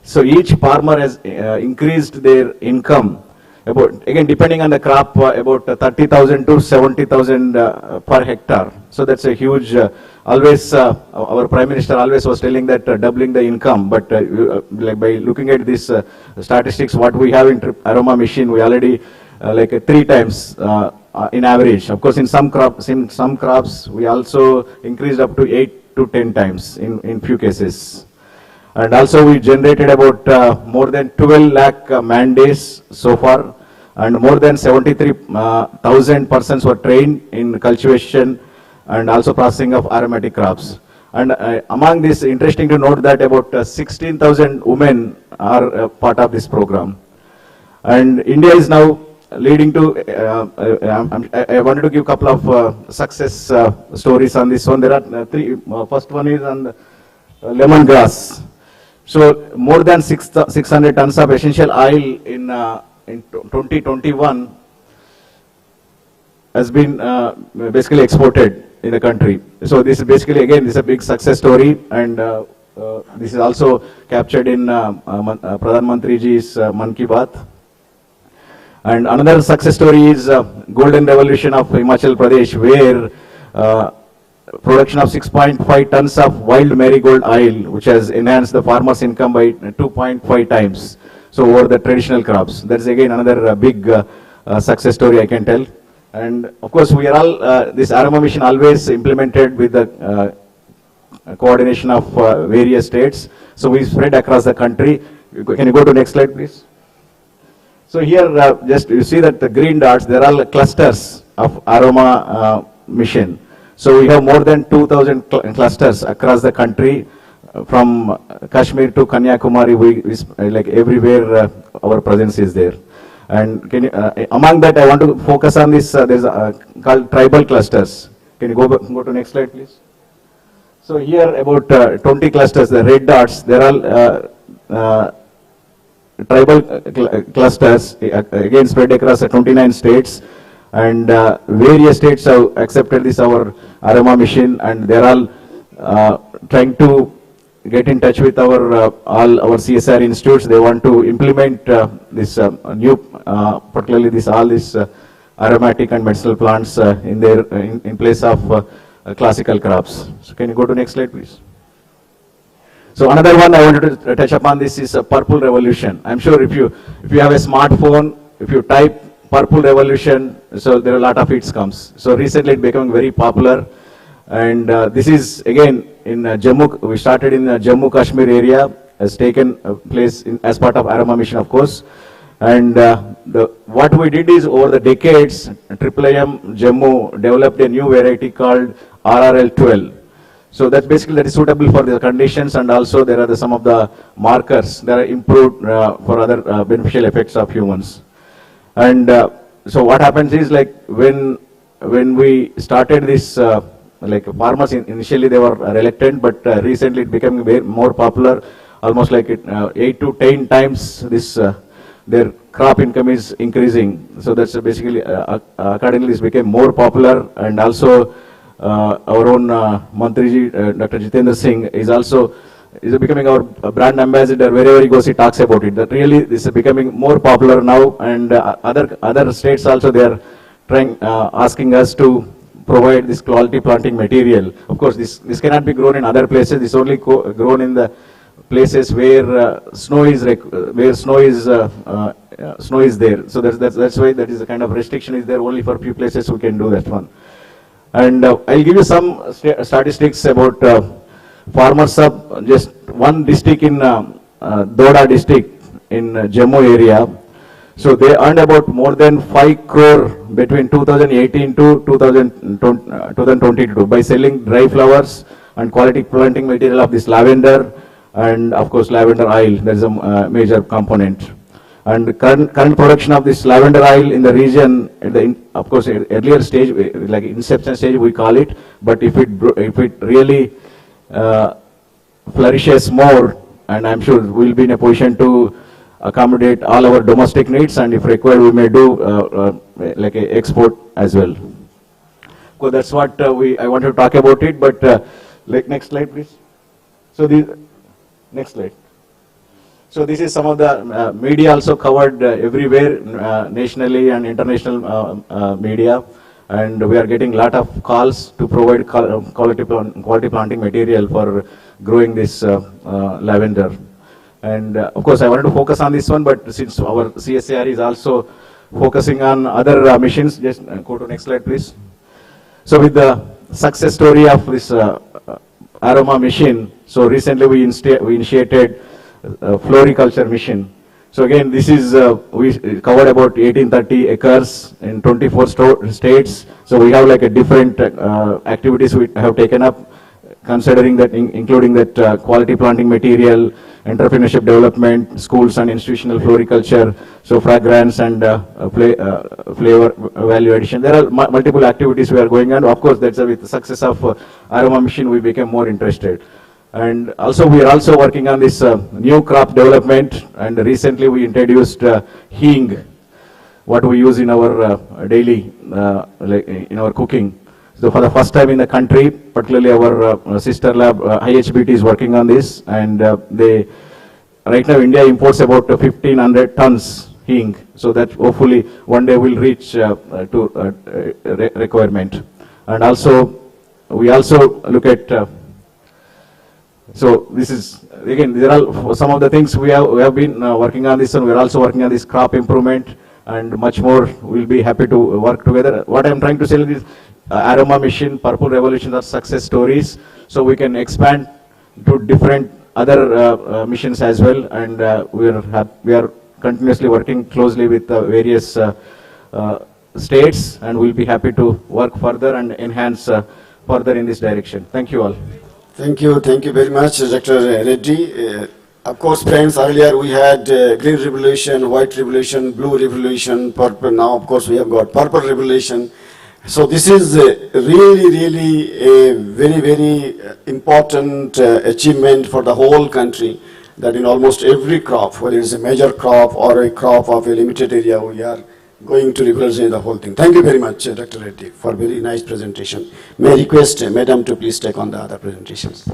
So each farmer has increased their income, about, again depending on the crop, about 30,000 to 70,000 per hectare. So that's a huge, always our Prime Minister always was telling that doubling the income, but like by looking at this statistics, what we have in aroma machine, we already 3 times in average. Of course, in some crops, we also increased up to 8 to 10 times in few cases. And also we generated about more than 12 lakh man days so far, and more than 73,000 persons were trained in cultivation and also processing of aromatic crops. And among this, interesting to note that about 16,000 women are part of this program. And India is now leading to, I wanted to give a couple of success stories on this one. There are 3, first one is on the lemongrass. So more than 600 tons of essential oil in 2021. has been basically exported in the country. So this is basically, again, this is a big success story, and this is also captured in Pradhan Mantri ji's Man Ki Baat. And another success story is Golden Revolution of Himachal Pradesh, where production of 6.5 tons of wild marigold oil, which has enhanced the farmer's income by 2.5 times. So over the traditional crops. That's again another big success story I can tell. And of course, we are all, this aroma mission always implemented with the coordination of various states. So we spread across the country. Can you go to next slide, please? So here, just you see that the green dots, they're all clusters of aroma mission. So we have more than 2,000 clusters across the country, from Kashmir to Kanyakumari. We like everywhere our presence is there. And can you, among that, I want to focus on this. There's called tribal clusters. Can you go to next slide, please? So here about 20 clusters, the red dots, they're all tribal clusters, again spread across 29 states, and various states have accepted this our aroma mission, and they're all trying to get in touch with our all our CSR institutes. They want to implement this new, particularly this all these aromatic and medicinal plants in their in place of classical crops. So can you go to next slide, please? So another one I wanted to touch upon this is a purple revolution. I'm sure if you have a smartphone, if you type purple revolution, so there are a lot of hits comes. So recently it becoming very popular, and this is again in Jammu. We started in the Jammu Kashmir area, has taken place as part of aroma mission, of course. And what we did is over the decades, IIIM Jammu developed a new variety called RRL12. So that's basically that is suitable for the conditions, and also there are some of the markers that are improved for other beneficial effects of humans. And so what happens is, like when we started this, like farmers initially they were reluctant, but recently it became more popular. Almost like 8 to 10 times this their crop income is increasing. So that's basically accordingly this became more popular, and also. Our own Mantriji, Dr. Jitendra Singh is also becoming our brand ambassador. Wherever he goes, he talks about it. That really this is becoming more popular now, and other states also they are trying asking us to provide this quality planting material. Of course, this cannot be grown in other places. This only grown in the places where snow is there. So that's why that is a kind of restriction is there. Only for few places we can do that one. And I'll give you some statistics about farmers of just one district in Doda district in Jammu area. So they earned about more than 5 crore between 2018 to 2022 by selling dry flowers and quality planting material of this lavender, and of course lavender oil. That is a major component. And the current production of this lavender oil in the region, of course, earlier stage, like inception stage, we call it. But if it really flourishes more, and I'm sure we'll be in a position to accommodate all our domestic needs, and if required, we may do like a export as well. So that's what I want to talk about it. But like next slide, please. So the next slide. So this is some of the media also covered everywhere, nationally and international media, and we are getting a lot of calls to provide quality planting material for growing this lavender. And of course I wanted to focus on this one, but since our CSAR is also focusing on other missions, just go to next slide, please. So with the success story of this aroma mission, so recently we initiated floriculture mission. So again, this is we covered about 1830 acres in 24 states. So we have like a different activities we have taken up, considering that including that quality planting material, entrepreneurship development, schools and institutional floriculture, so fragrance and flavor value addition. There are multiple activities we are going on. Of course, that's with the success of aroma mission, we became more interested. And also we are also working on this new crop development, and recently we introduced hing. what we use in our daily, like in our cooking. So for the first time in the country, particularly our sister lab, IHBT is working on this, and right now India imports about 1,500 tons hing, so that hopefully one day will reach to requirement. And also, we also look at, so this is, again, these are all some of the things we have been working on this, and we're also working on this crop improvement, and much more. We'll be happy to work together. What I'm trying to say is, Aroma Mission, Purple Revolution are success stories, so we can expand to different other missions as well, and we are continuously working closely with various states, and we'll be happy to work further and enhance further in this direction. Thank you all. Thank you very much, Dr. Reddy. Of course, friends, earlier we had green revolution, white revolution, blue revolution, purple. Now, of course, we have got purple revolution. So this is really a very important achievement for the whole country, that in almost every crop, whether it's a major crop or a crop of a limited area, we are going to represent the whole thing. Thank you very much, Dr. Reddy, for very nice presentation. May I request Madam to please take on the other presentations.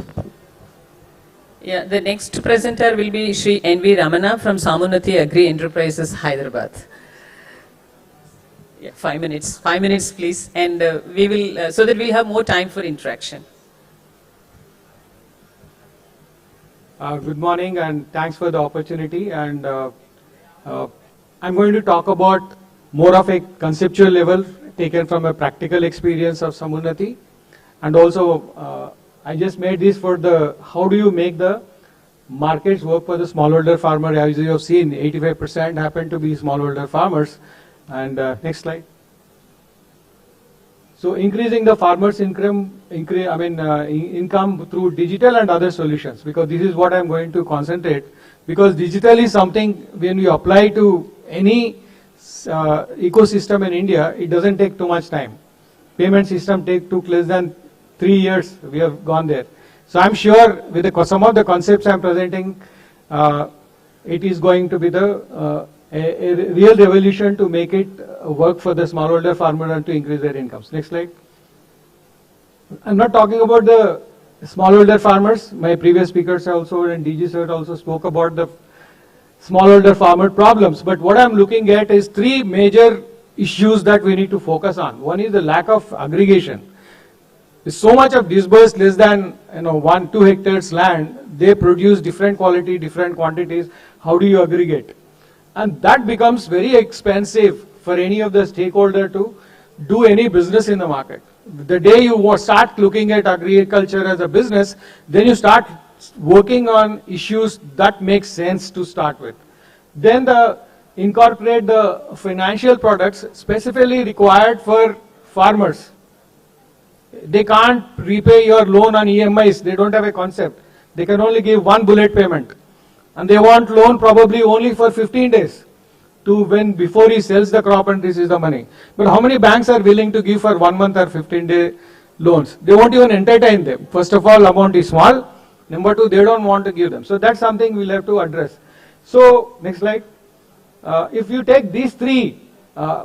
Yeah, the next presenter will be Shri N.V. Ramana from Samunati Agri Enterprises, Hyderabad. Yeah, 5 minutes. 5 minutes, please, and we will, so that we have more time for interaction. Good morning, and thanks for the opportunity. And I'm going to talk about more of a conceptual level taken from a practical experience of Samunati, and also I just made this for the how do you make the markets work for the smallholder farmer. As you have seen, 85% happen to be smallholder farmers. And next slide. So increasing the farmers' income through digital and other solutions, because this is what I'm going to concentrate. Because digital is something when we apply to any ecosystem in India, it doesn't take too much time. Payment system took less than 3 years. We have gone there. So I'm sure with some of the concepts I'm presenting, it is going to be the a real revolution to make it work for the smallholder farmer and to increase their incomes. Next slide. I'm not talking about the smallholder farmers. My previous speakers also and DG sir also spoke about the smallholder farmer problems. But what I'm looking at is 3 major issues that we need to focus on. One is the lack of aggregation. There's so much of disbursed less than 1-2 hectares land. They produce different quality, different quantities. How do you aggregate? And that becomes very expensive for any of the stakeholder to do any business in the market. The day you start looking at agriculture as a business, then you start working on issues that make sense to start with. Then incorporate the financial products specifically required for farmers. They can't repay your loan on EMIs. They don't have a concept. They can only give one bullet payment. And they want loan probably only for 15 days to before he sells the crop and receives the money. But how many banks are willing to give for 1 month or 15-day loans? They won't even entertain them. First of all, amount is small. Number 2, they don't want to give them. So that's something we'll have to address. So next slide. If you take these 3,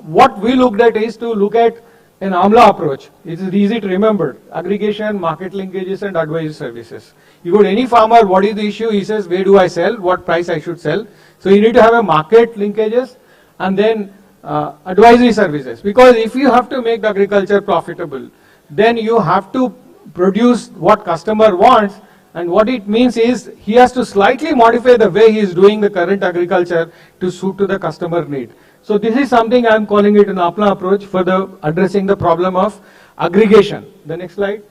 what we looked at is to look at an AMLA approach. It is easy to remember. Aggregation, market linkages, and advisory services. You go to any farmer, what is the issue? He says, where do I sell? What price I should sell? So you need to have a market linkages and then advisory services. Because if you have to make the agriculture profitable, then you have to produce what customer wants, and what it means is he has to slightly modify the way he is doing the current agriculture to suit to the customer need. So this is something I am calling it an APLA approach for addressing the problem of aggregation. The next slide.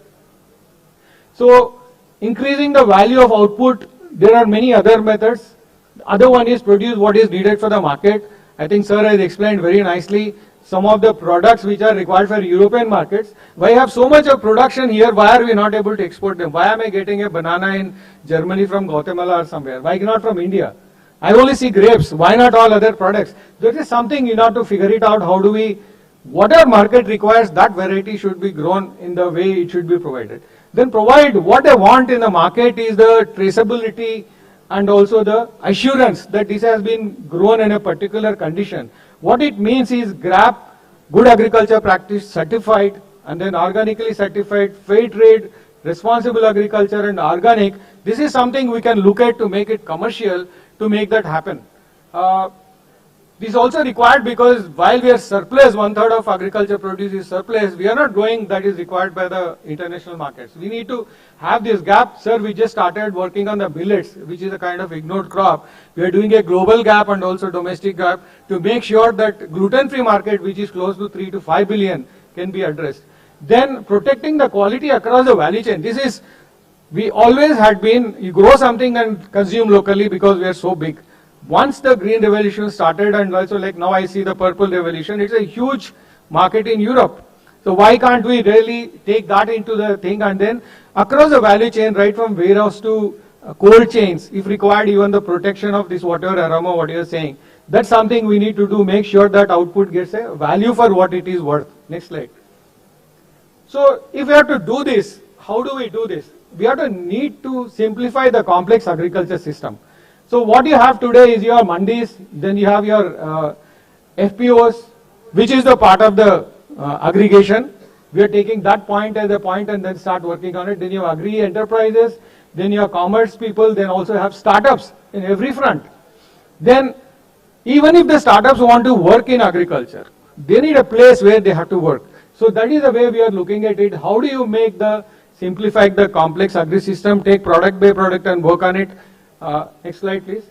So increasing the value of output, there are many other methods. The other one is produce what is needed for the market. I think sir has explained very nicely some of the products which are required for European markets. Why have so much of production here? Why are we not able to export them? Why am I getting a banana in Germany from Guatemala or somewhere? Why not from India? I only see grapes. Why not all other products? There is something you have to figure it out. How do we, whatever market requires, that variety should be grown in the way it should be provided. Then provide what they want in the market is the traceability and also the assurance that this has been grown in a particular condition. What it means is GRAP, Good Agriculture Practice Certified, and then organically certified, fair trade, responsible agriculture and organic. This is something we can look at to make it commercial, to make that happen. This is also required because while we are surplus, 1/3 of agriculture produce is surplus, we are not growing that is required by the international markets. We need to have this gap. Sir, we just started working on the millets, which is a kind of ignored crop. We are doing a global gap and also domestic gap to make sure that gluten-free market, which is close to 3 to 5 billion, can be addressed. Then protecting the quality across the value chain. This is, we always had been, you grow something and consume locally because we are so big. Once the green revolution started, and also like now I see the purple revolution, it's a huge market in Europe. So why can't we really take that into the thing, and then across the value chain, right from warehouse to cold chains, if required, even the protection of this whatever aroma, what you're saying, that's something we need to do, make sure that output gets a value for what it is worth. Next slide. So if we have to do this, how do we do this? We have to need to simplify the complex agriculture system. So what you have today is your mandis, then you have your FPOs, which is the part of the aggregation. We are taking that point as a point and then start working on it. Then you have agri enterprises, then you have commerce people, then also have startups in every front. Then even if the startups want to work in agriculture, they need a place where they have to work. So that is the way we are looking at it. How do you make the, simplify the complex agri system, take product by product and work on it. Next slide, please.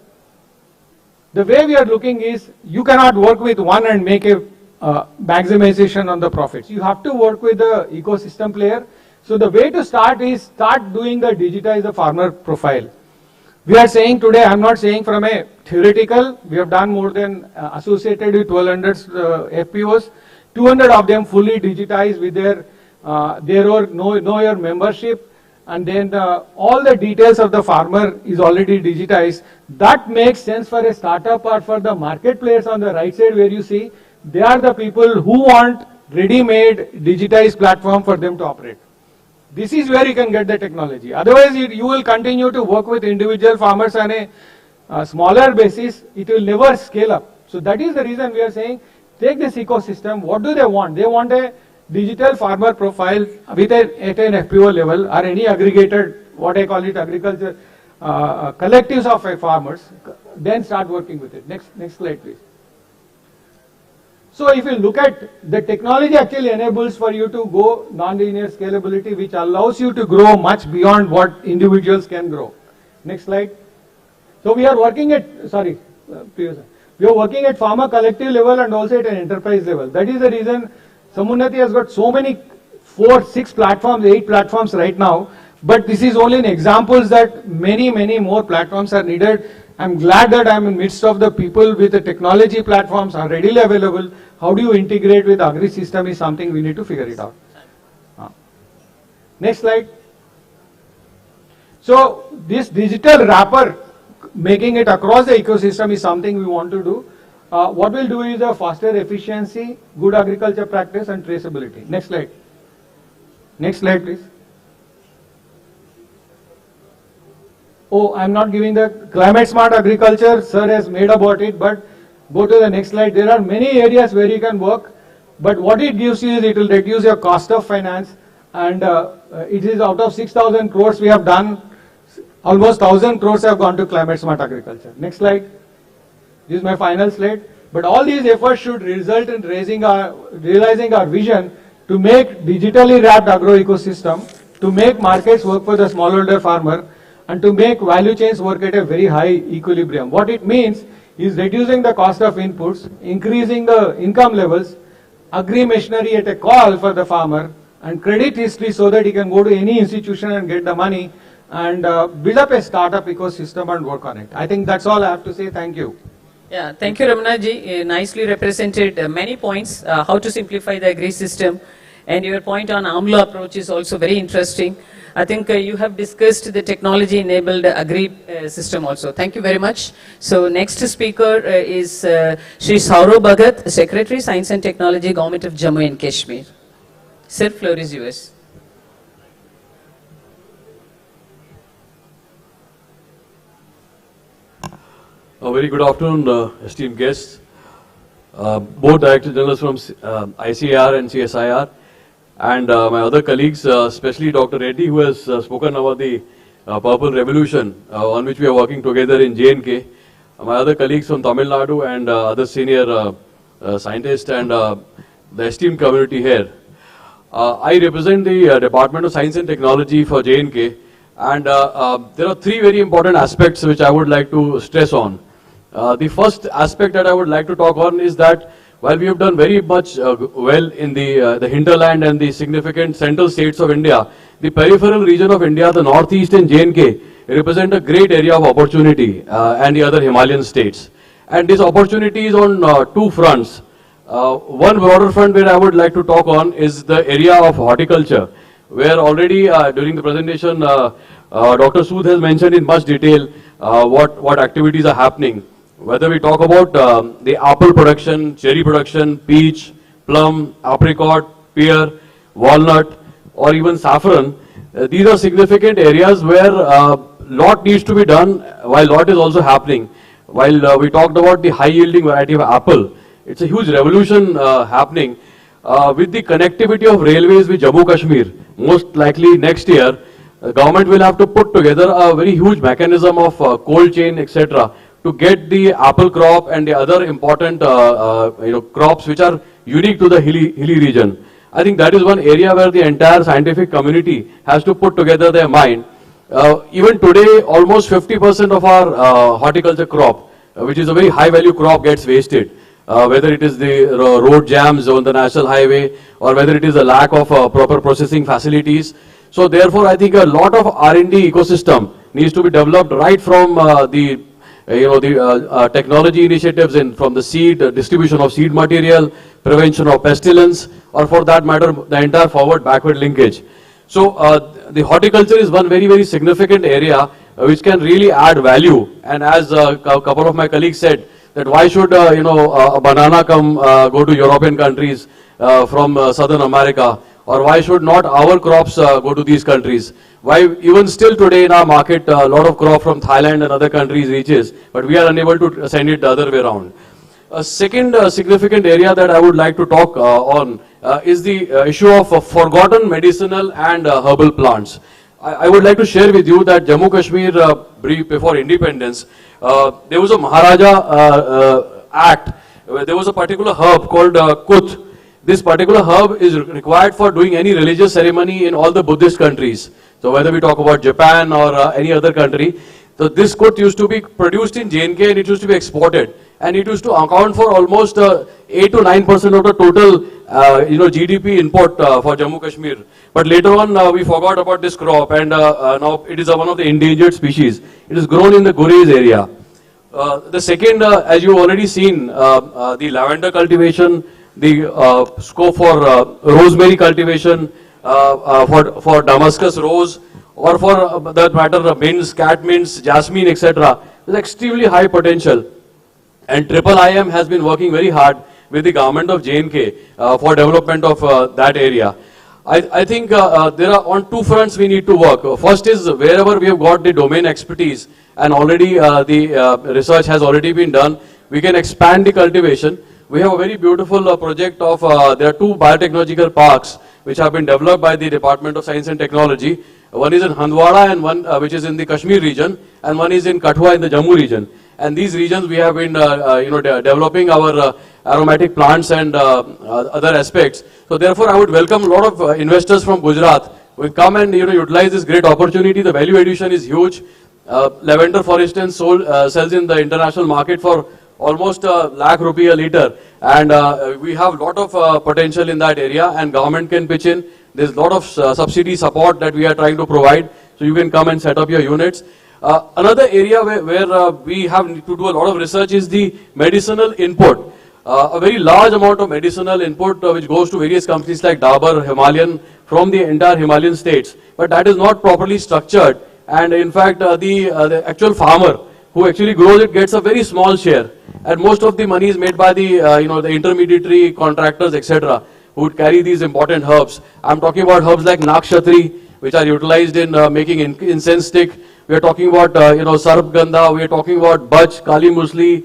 The way we are looking is, you cannot work with one and make a maximization on the profits. You have to work with the ecosystem player. So the way to start is, start doing the digitize the farmer profile. We are saying today, I'm not saying from a theoretical, we have done more than associated with 1200 FPOs, 200 of them fully digitized with their know your membership. And then all the details of the farmer is already digitized. That makes sense for a startup or for the market players on the right side, where you see they are the people who want ready-made digitized platform for them to operate. This is where you can get the technology. Otherwise, you will continue to work with individual farmers on a smaller basis. It will never scale up. So that is the reason we are saying, take this ecosystem. What do they want? They want a digital farmer profile with at an FPO level, or any aggregated, what I call it, agriculture collectives of farmers, then start working with it. Next slide, please. So if you look at the technology, actually enables for you to go non-linear scalability, which allows you to grow much beyond what individuals can grow. Next slide. So we are working at, we are working at farmer collective level and also at an enterprise level. That is the reason Samunnati has got so many 4, 6 platforms, 8 platforms right now, but this is only an examples that many more platforms are needed. I'm glad that I'm in midst of the people with the technology platforms are readily available. How do you integrate with agri system is something we need to figure it out. Next slide. So this digital wrapper, making it across the ecosystem is something we want to do. What we'll do is a faster efficiency, good agriculture practice and traceability. Next slide. Next slide, please. Oh, I'm not giving the climate smart agriculture. Sir has made about it, but go to the next slide. There are many areas where you can work, but what it gives you is it will reduce your cost of finance, and it is out of 6,000 crores we have done, almost 1,000 crores have gone to climate smart agriculture. Next slide. This is my final slide. But all these efforts should result in realizing our vision to make digitally wrapped agro ecosystem, to make markets work for the smallholder farmer, and to make value chains work at a very high equilibrium. What it means is reducing the cost of inputs, increasing the income levels, agri machinery at a call for the farmer, and credit history so that he can go to any institution and get the money, and build up a startup ecosystem and work on it. I think that's all I have to say. Thank you. Yeah, thank you, Ramana ji. Nicely represented many points, how to simplify the agri system, and your point on AMLO approach is also very interesting. I think you have discussed the technology-enabled agri system also. Thank you very much. So next speaker is Shri Saurav Bhagat, Secretary, Science and Technology, Government of Jammu and Kashmir. Sir, floor is yours. A very good afternoon, esteemed guests, both Director Generals from ICAR and CSIR, and my other colleagues, especially Dr. Reddy, who has spoken about the Purple Revolution, on which we are working together in J&K. My other colleagues from Tamil Nadu and other senior scientists and the esteemed community here. I represent the Department of Science and Technology for J&K, and there are three very important aspects which I would like to stress on. The first aspect that I would like to talk on is that while we have done very much well in the hinterland and the significant central states of India, the peripheral region of India, the northeast and J&K, represent a great area of opportunity and the other Himalayan states. And this opportunity is on two fronts. One broader front where I would like to talk on is the area of horticulture, where already during the presentation Dr. Sood has mentioned in much detail what activities are happening. Whether we talk about the apple production, cherry production, peach, plum, apricot, pear, walnut, or even saffron, these are significant areas where lot needs to be done while lot is also happening. While we talked about the high yielding variety of apple, it's a huge revolution happening with the connectivity of railways with Jammu Kashmir. Most likely next year, the government will have to put together a very huge mechanism of cold chain, etc., to get the apple crop and the other important crops which are unique to the hilly region. I think that is one area where the entire scientific community has to put together their mind. Even today, almost 50% of our horticulture crop, which is a very high value crop, gets wasted. Whether it is the road jams on the national highway or whether it is a lack of proper processing facilities. So therefore, I think a lot of R&D ecosystem needs to be developed right from the technology initiatives from the seed, distribution of seed material, prevention of pestilence, or for that matter, the entire forward-backward linkage. So the horticulture is one very, very significant area which can really add value. And as a couple of my colleagues said, that why should a banana go to European countries from Southern America, or why should not our crops go to these countries? Why even still today in our market a lot of crop from Thailand and other countries reaches, but we are unable to send it the other way around. A second significant area that I would like to talk on is the issue of forgotten medicinal and herbal plants. I would like to share with you that Jammu Kashmir, brief before independence, there was a Maharaja Act, where there was a particular herb called Kut. This particular herb is required for doing any religious ceremony in all the Buddhist countries. So whether we talk about Japan or any other country, so this Kut used to be produced in J&K and it used to be exported. And it used to account for almost 8 to 9% of the total GDP import for Jammu Kashmir. But later on we forgot about this crop, and now it is one of the endangered species. It is grown in the Gurez area. The second, as you have already seen, the lavender cultivation, the scope for rosemary cultivation, for Damascus rose, or for that matter mints, cat mints, jasmine, etc. There is extremely high potential. And IIM has been working very hard with the government of J&K for development of that area. I think there are on two fronts we need to work. First is wherever we have got the domain expertise and already the research has already been done, we can expand the cultivation. We have a very beautiful project of, there are two biotechnological parks which have been developed by the Department of Science and Technology. One is in Handwara and one which is in the Kashmir region, and one is in Kathua in the Jammu region. And these regions we have been developing our aromatic plants and other aspects. So therefore I would welcome a lot of investors from Gujarat who will come and utilize this great opportunity. The value addition is huge. Lavender, for instance, sells in the international market for almost ₹1,00,000 a liter, and we have a lot of potential in that area, and government can pitch in. There's a lot of subsidy support that we are trying to provide, so you can come and set up your units. Another area where we have to do a lot of research is the medicinal input. A very large amount of medicinal input which goes to various companies like Dabur, Himalayan, from the entire Himalayan states, but that is not properly structured, and in fact the actual farmer who actually grows it gets a very small share, and most of the money is made by the the intermediary contractors, etc., who would carry these important herbs. I'm talking about herbs like Nakshatri, which are utilized in making incense stick, We are talking about, Sarab Gandha, we are talking about Bach, Kali Musli,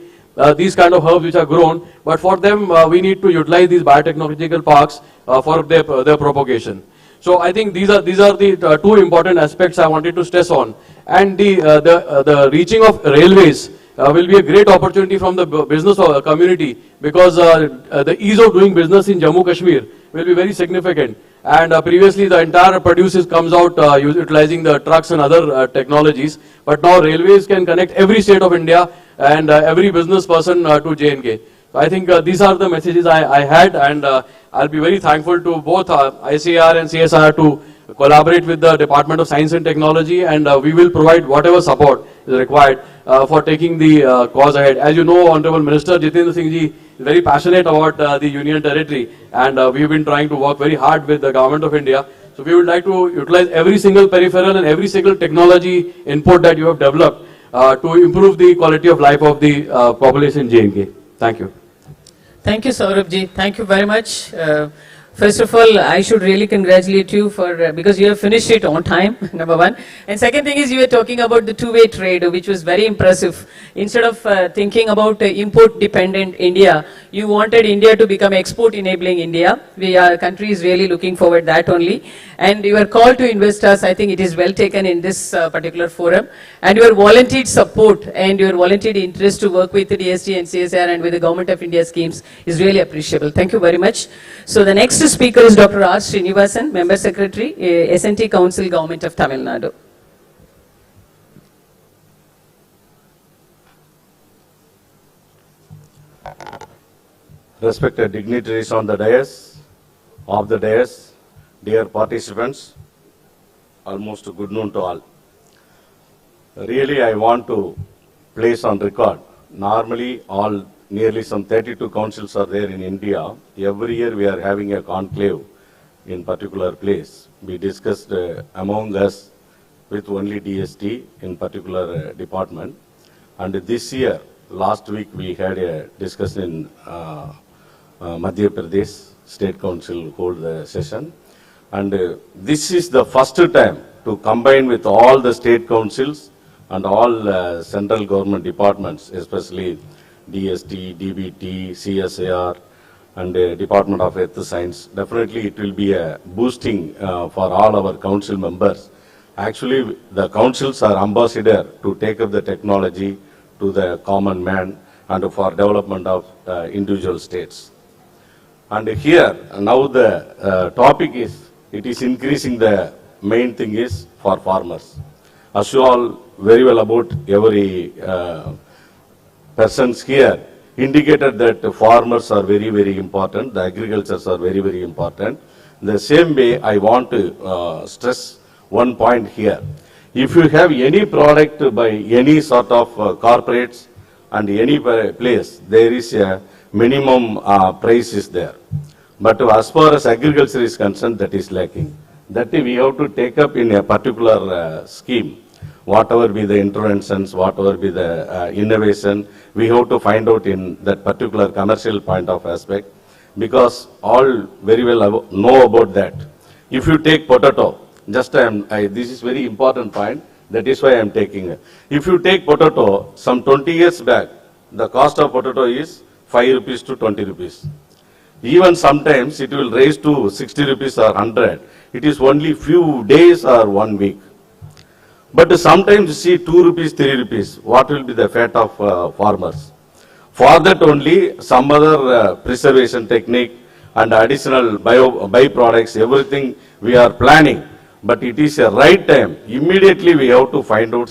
these kind of herbs which are grown. But for them, we need to utilize these biotechnological parks for their propagation. So I think these are the two important aspects I wanted to stress on. And the reaching of railways will be a great opportunity from the business community, because the ease of doing business in Jammu Kashmir will be very significant. And previously the entire produce comes out utilizing the trucks and other technologies. But now railways can connect every state of India and every business person to J&K. So I think these are the messages I had, and I'll be very thankful to both ICAR and CSIR to collaborate with the Department of Science and Technology, and we will provide whatever support is required for taking the cause ahead. As you know, Honorable Minister Jitendra Singh ji is very passionate about the Union Territory, and we've been trying to work very hard with the Government of India. So we would like to utilize every single peripheral and every single technology input that you have developed to improve the quality of life of the population in J&K. Thank you. Thank you, Saurabh ji. Thank you very much. First of all, I should really congratulate you for because you have finished it on time, number one. And second thing is, you were talking about the two-way trade, which was very impressive. Instead of thinking about import-dependent India, you wanted India to become export-enabling India. Our country is really looking forward that only. And your call to investors, I think it is well taken in this particular forum. And your volunteered support and your volunteered interest to work with the DST and CSR and with the Government of India schemes is really appreciable. Thank you very much. So the next speaker is Dr. R. Srinivasan, Member Secretary, SNT Council, Government of Tamil Nadu. Respected dignitaries on the dais, dear participants, almost good noon to all. Really, I want to place on record, normally nearly some 32 councils are there in India. Every year we are having a conclave in particular place. We discussed among us with only DST in particular department. And this year, last week we had a discussion in Madhya Pradesh State Council hold the session. And this is the first time to combine with all the state councils and all central government departments, especially DST, DBT, CSIR, and Department of Earth Science. Definitely it will be a boosting for all our council members. Actually, the councils are ambassador to take up the technology to the common man and for development of individual states. And here, now the topic is, it is increasing, the main thing is for farmers. As you all very well about every persons here indicated that farmers are very, very important, the agricultures are very, very important. In the same way, I want to stress one point here. If you have any product by any sort of corporates and any place, there is a minimum price is there. But as far as agriculture is concerned, that is lacking. That we have to take up in a particular scheme. Whatever be the interventions, whatever be the innovation, we have to find out in that particular commercial point of aspect, because all very well know about that. If you take potato, just this is very important point, that is why I am taking it. If you take potato, some 20 years back, the cost of potato is 5 rupees to 20 rupees. Even sometimes it will raise to 60 rupees or 100. It is only few days or 1 week. But sometimes you see 2 rupees, 3 rupees. What will be the fate of farmers? For that only some other preservation technique and additional byproducts, everything we are planning. But it is a right time. Immediately we have to find out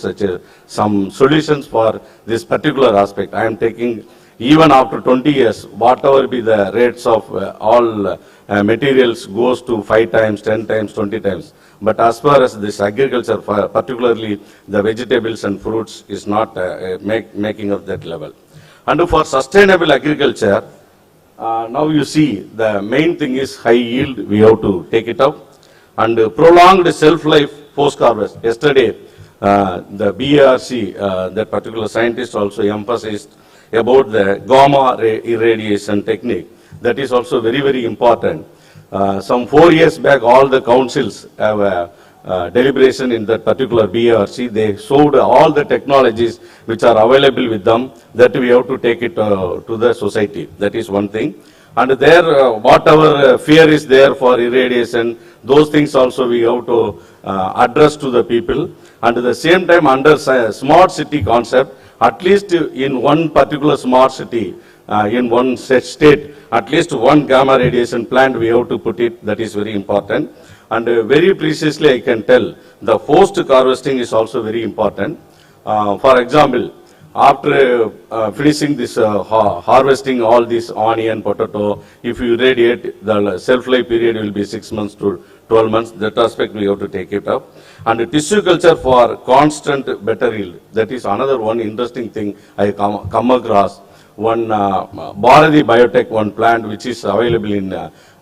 some solutions for this particular aspect. I am taking, even after 20 years, whatever be the rates of all materials goes to 5 times, 10 times, 20 times. But as far as this agriculture, particularly the vegetables and fruits, is not making up that level. And for sustainable agriculture, now you see the main thing is high yield, we have to take it up. And prolonged shelf-life post-harvest. Yesterday, the BARC, that particular scientist also emphasized about the gamma irradiation technique. That is also very, very important. Some 4 years back, all the councils have deliberation in that particular BRC. They showed all the technologies which are available with them that we have to take it to the society. That is one thing. And there, whatever fear is there for irradiation, those things also we have to address to the people. And at the same time, under smart city concept, at least in one particular smart city, in one state, at least one gamma radiation plant we have to put it. That is very important. And very precisely I can tell, the post harvesting is also very important. For example, after finishing this harvesting all this onion, potato, if you irradiate, the shelf-life period will be 6 months to 12 months. That aspect we have to take it up. And tissue culture for constant better yield. That is another one interesting thing I come across. One Bharati Biotech, one plant which is available in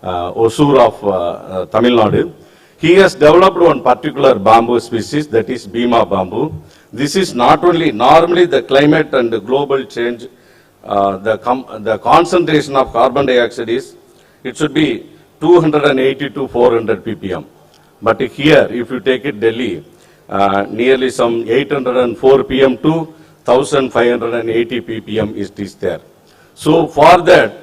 Osur of Tamil Nadu. He has developed one particular bamboo species, that is Bhima bamboo. This is not only, normally the climate and the global change, the concentration of carbon dioxide is, it should be 280 to 400 ppm. But here, if you take it Delhi, nearly some 804 pm to 1580 ppm is there. So for that,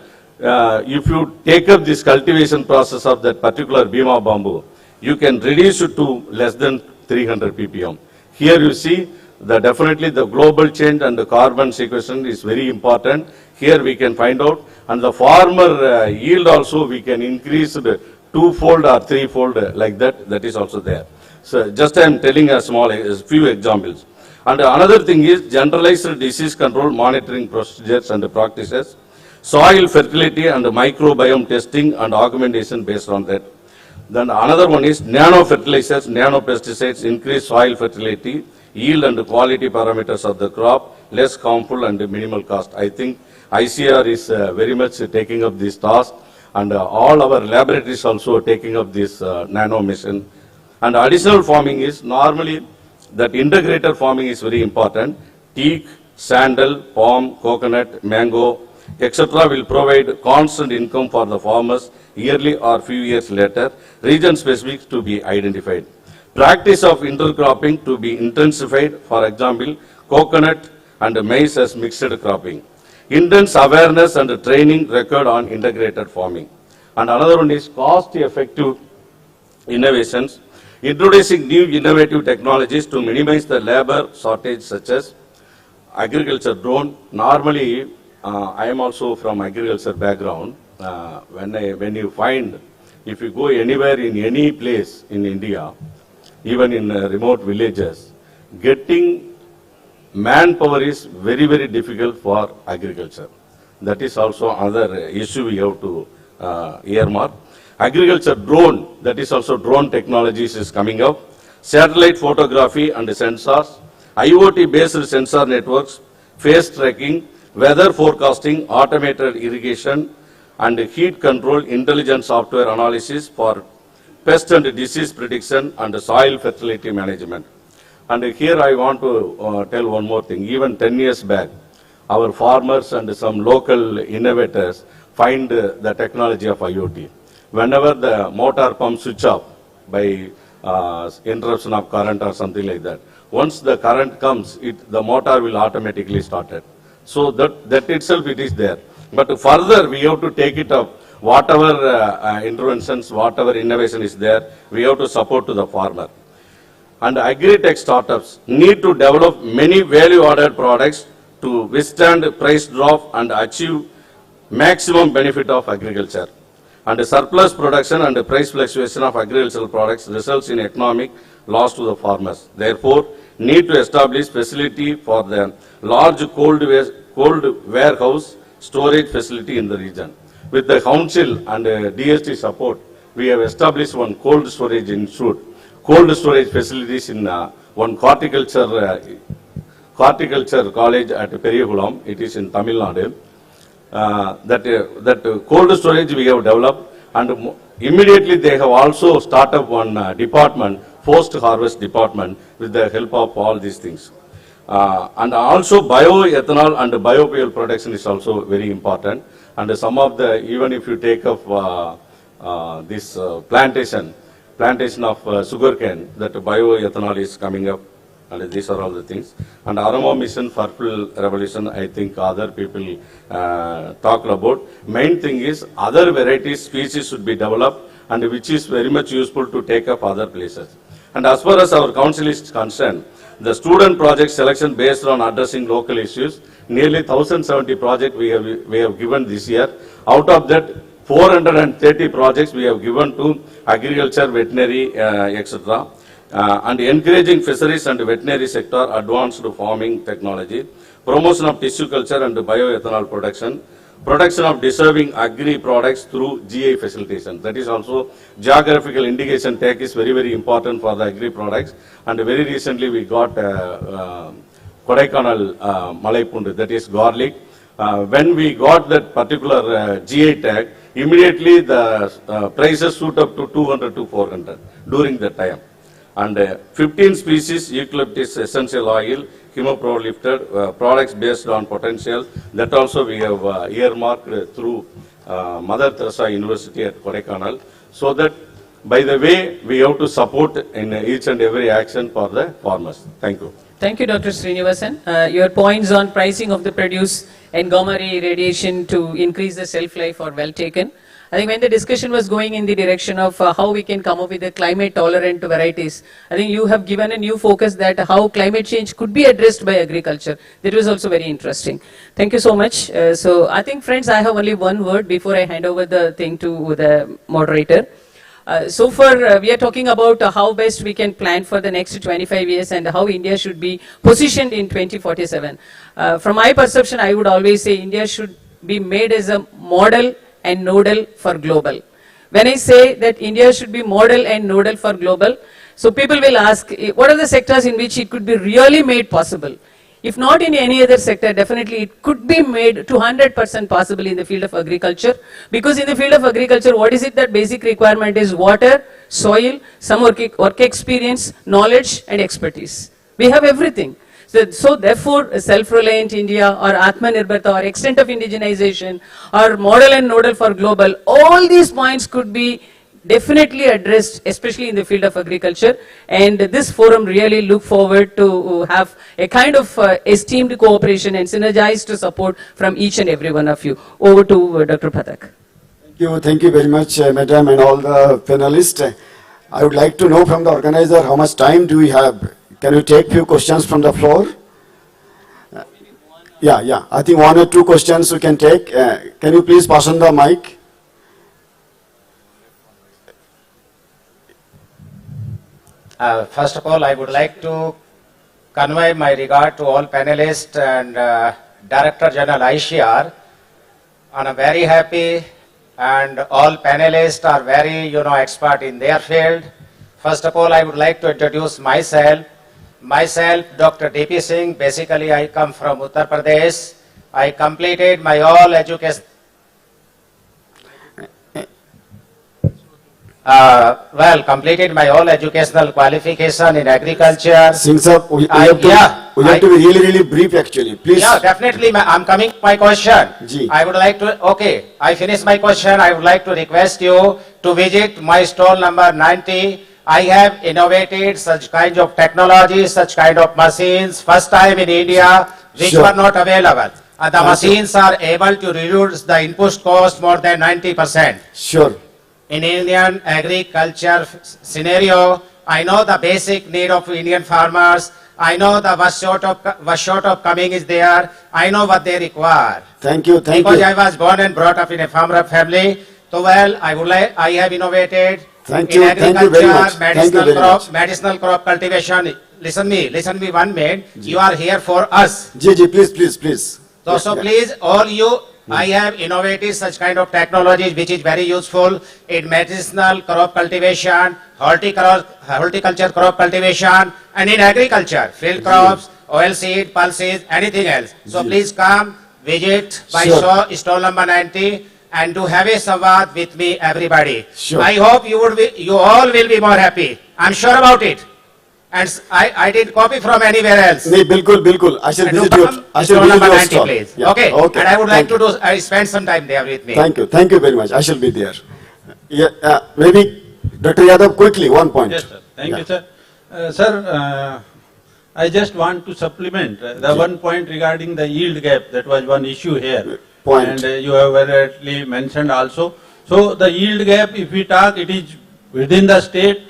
if you take up this cultivation process of that particular Bhima bamboo, you can reduce it to less than 300 ppm. Here you see definitely the global change and the carbon sequestration is very important. Here we can find out, and the farmer yield also we can increase it twofold or threefold like that. That is also there. So just I am telling a few examples. And another thing is generalized disease control monitoring procedures and practices, soil fertility and microbiome testing and augmentation based on that. Then another one is nano fertilizers, nano pesticides, increase soil fertility, yield and quality parameters of the crop, less harmful and minimal cost. I think ICR is very much taking up this task, and all our laboratories also taking up this nano mission. And additional farming is normally that integrated farming is very important. Teak, sandal, palm, coconut, mango, etc. will provide constant income for the farmers yearly or few years later, region specific to be identified. Practice of intercropping to be intensified, for example, coconut and maize as mixed cropping. Intense awareness and training required on integrated farming. And another one is cost effective innovations, introducing new innovative technologies to minimize the labor shortage such as agriculture drone. Normally, I am also from agriculture background. When you find, if you go anywhere in any place in India, even in remote villages, getting manpower is very, very difficult for agriculture. That is also another issue we have to earmark. Agriculture drone, that is also drone technologies is coming up. Satellite photography and sensors, IoT-based sensor networks, phase tracking, weather forecasting, automated irrigation, and heat control intelligent software analysis for pest and disease prediction and soil fertility management. And here I want to tell one more thing. Even 10 years back, our farmers and some local innovators find the technology of IoT. Whenever the motor pump switch off by interruption of current or something like that, once the current comes, the motor will automatically start it. So that itself it is there. But further we have to take it up. Whatever interventions, whatever innovation is there, we have to support to the farmer. And agri-tech startups need to develop many value-added products to withstand price drop and achieve maximum benefit of agriculture. And surplus production and price fluctuation of agricultural products results in economic loss to the farmers. Therefore, need to establish facility for the large cold warehouse storage facility in the region. With the council and DST support, we have established one cold storage institute, cold storage facilities in one horticulture college at Periyakulam. It is in Tamil Nadu. That cold storage we have developed, and immediately they have also started one department, post-harvest department, with the help of all these things. And also bioethanol and biofuel production is also very important. And some of the, even if you take up this plantation plantation of sugarcane, that bioethanol is coming up, and these are all the things. And aroma mission, purple revolution, I think other people talk about. Main thing is other varieties, species should be developed, and which is very much useful to take up other places. And as far as our council is concerned, the student project selection based on addressing local issues, nearly 1,070 projects we have given this year. Out of that, 430 projects we have given to agriculture, veterinary, etc. And encouraging fisheries and veterinary sector, advanced farming technology, promotion of tissue culture and bioethanol production, production of deserving agri products through GI facilitation. That is also geographical indication tag is very, very important for the agri products. And very recently we got Kodaikanal Malai Pundu, that is garlic. When we got that particular GI tag, immediately the prices shoot up to 200 to 400 during that time. And 15 species eucalyptus essential oil, chemopro lifted, products based on potential, that also we have earmarked through Mother Teresa University at Kodaikanal, so that by the way we have to support in each and every action for the farmers. Thank you. Thank you, Dr. Srinivasan. Your points on pricing of the produce and gamma ray radiation to increase the shelf life are well taken. I think when the discussion was going in the direction of how we can come up with the climate tolerant varieties, I think you have given a new focus that how climate change could be addressed by agriculture. That was also very interesting. Thank you so much. So I think, friends, I have only one word before I hand over the thing to the moderator. So far, we are talking about how best we can plan for the next 25 years and how India should be positioned in 2047. From my perception, I would always say India should be made as a model and nodal for global. When I say that India should be model and nodal for global, so people will ask, what are the sectors in which it could be really made possible? If not in any other sector, definitely it could be made to 100% possible in the field of agriculture. Because in the field of agriculture, what is it that basic requirement is? Water, soil, some work experience, knowledge and expertise. We have everything. So therefore, self-reliant India or Atmanirbharta or extent of indigenization or model and nodal for global, all these points could be definitely addressed, especially in the field of agriculture. And this forum really look forward to have a kind of esteemed cooperation and synergized support from each and every one of you. Over to Dr. Pathak. Thank you very much, Madam, and all the panelists. I would like to know from the organizer how much time do we have. Can we take few questions from the floor? Yeah. I think one or two questions we can take. Can you please pass on the mic? First of all, I would like to convey my regard to all panelists and Director General ICR. I'm very happy, and all panelists are very, expert in their field. First of all, I would like to introduce myself. Myself, Dr. D.P. Singh. Basically, I come from Uttar Pradesh. I completed my all education. Completed my all educational qualification in agriculture. Singh sir, we have to be really brief actually. Please. Yeah, definitely. I'm coming to my question. I would like to, I finish my question. I would like to request you to visit my stall number 90. I have innovated such kinds of technologies, such kind of machines, first time in India, which were not available. And the machines are able to reduce the input cost more than 90%. Sure. In Indian agriculture scenario, I know the basic need of Indian farmers. I know the was short of coming is there. I know what they require. Thank you. Because I was born and brought up in a farmer family. So I have innovated in agriculture, medicinal crop cultivation. Listen me 1 minute. You are here for us. Please. So please, all you, I have innovated such kind of technologies which is very useful in medicinal crop cultivation, horticulture crop cultivation, and in agriculture, field crops, oil seed, pulses, anything else. So please come, visit by stall number 90 and to have a samvad with me, everybody. Sure. I hope you all will be more happy. I'm sure about it. And I did copy from anywhere else. Bilkul. I shall visit your stall. Please. Yeah. Okay. And I would like to spend some time there with me. Thank you very much. I shall be there. Yeah, maybe Dr. Yadav, quickly, one point. Yes, sir. Thank you, sir. Sir, I just want to supplement the one point regarding the yield gap. That was one issue here. Point. And you have rightly mentioned also. So the yield gap, if we talk, it is within the state,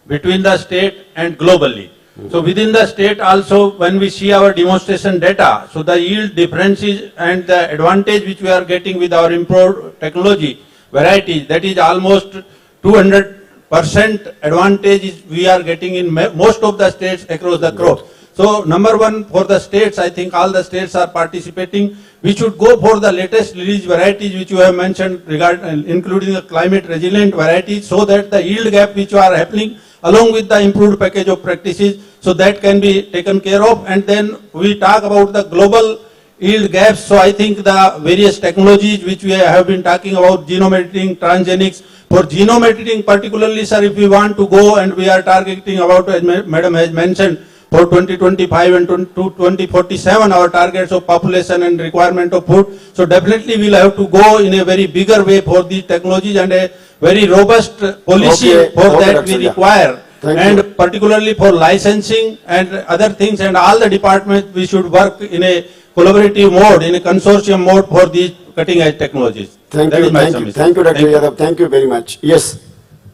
between the state and globally. So within the state also, when we see our demonstration data, so the yield differences and the advantage which we are getting with our improved technology, varieties, that is almost 200% advantage we are getting in most of the states across the crops. So number one for the states, I think all the states are participating. We should go for the latest release varieties which you have mentioned, including the climate resilient varieties, so that the yield gap which are happening along with the improved package of practices, so that can be taken care of. And then we talk about the global yield gaps. So I think the various technologies which we have been talking about, genome editing, transgenics. For genome editing particularly, sir, if we want to go and we are targeting about, as Madam has mentioned, for 2025 and 2047, our targets of population and requirement of food. So definitely we'll have to go in a very bigger way for these technologies, and a very robust policy for that we require. And particularly for licensing and other things, and all the departments, we should work in a collaborative mode, in a consortium mode for these cutting edge technologies. Thank you, thank you, Dr. Yadav. Thank you very much. Yes,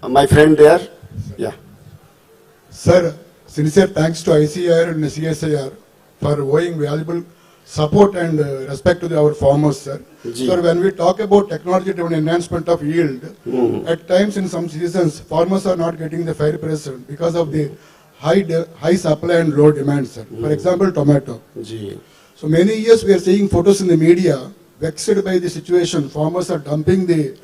my friend there. Yeah. Sir, sincere thanks to ICAR and CSIR for owing valuable support and respect to our farmers, sir. Sir, when we talk about technology-driven enhancement of yield, at times in some seasons, farmers are not getting the fair price because of the high supply and low demand, sir. For example, tomato. So many years we are seeing photos in the media, vexed by the situation. Farmers are dumping the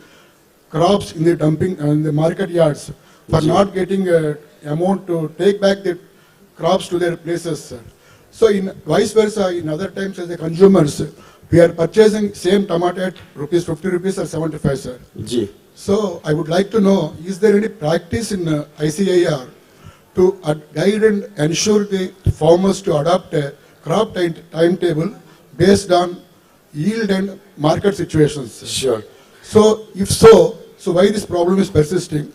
crops in the market yards for not getting amount to take back the crops to their places, sir. So in vice versa, in other times as the consumers, we are purchasing same tomato at ₹50 or 75, sir. So I would like to know, is there any practice in ICAR to guide and ensure the farmers to adopt a crop timetable based on yield and market situations, sir? Sure. So if so why this problem is persisting?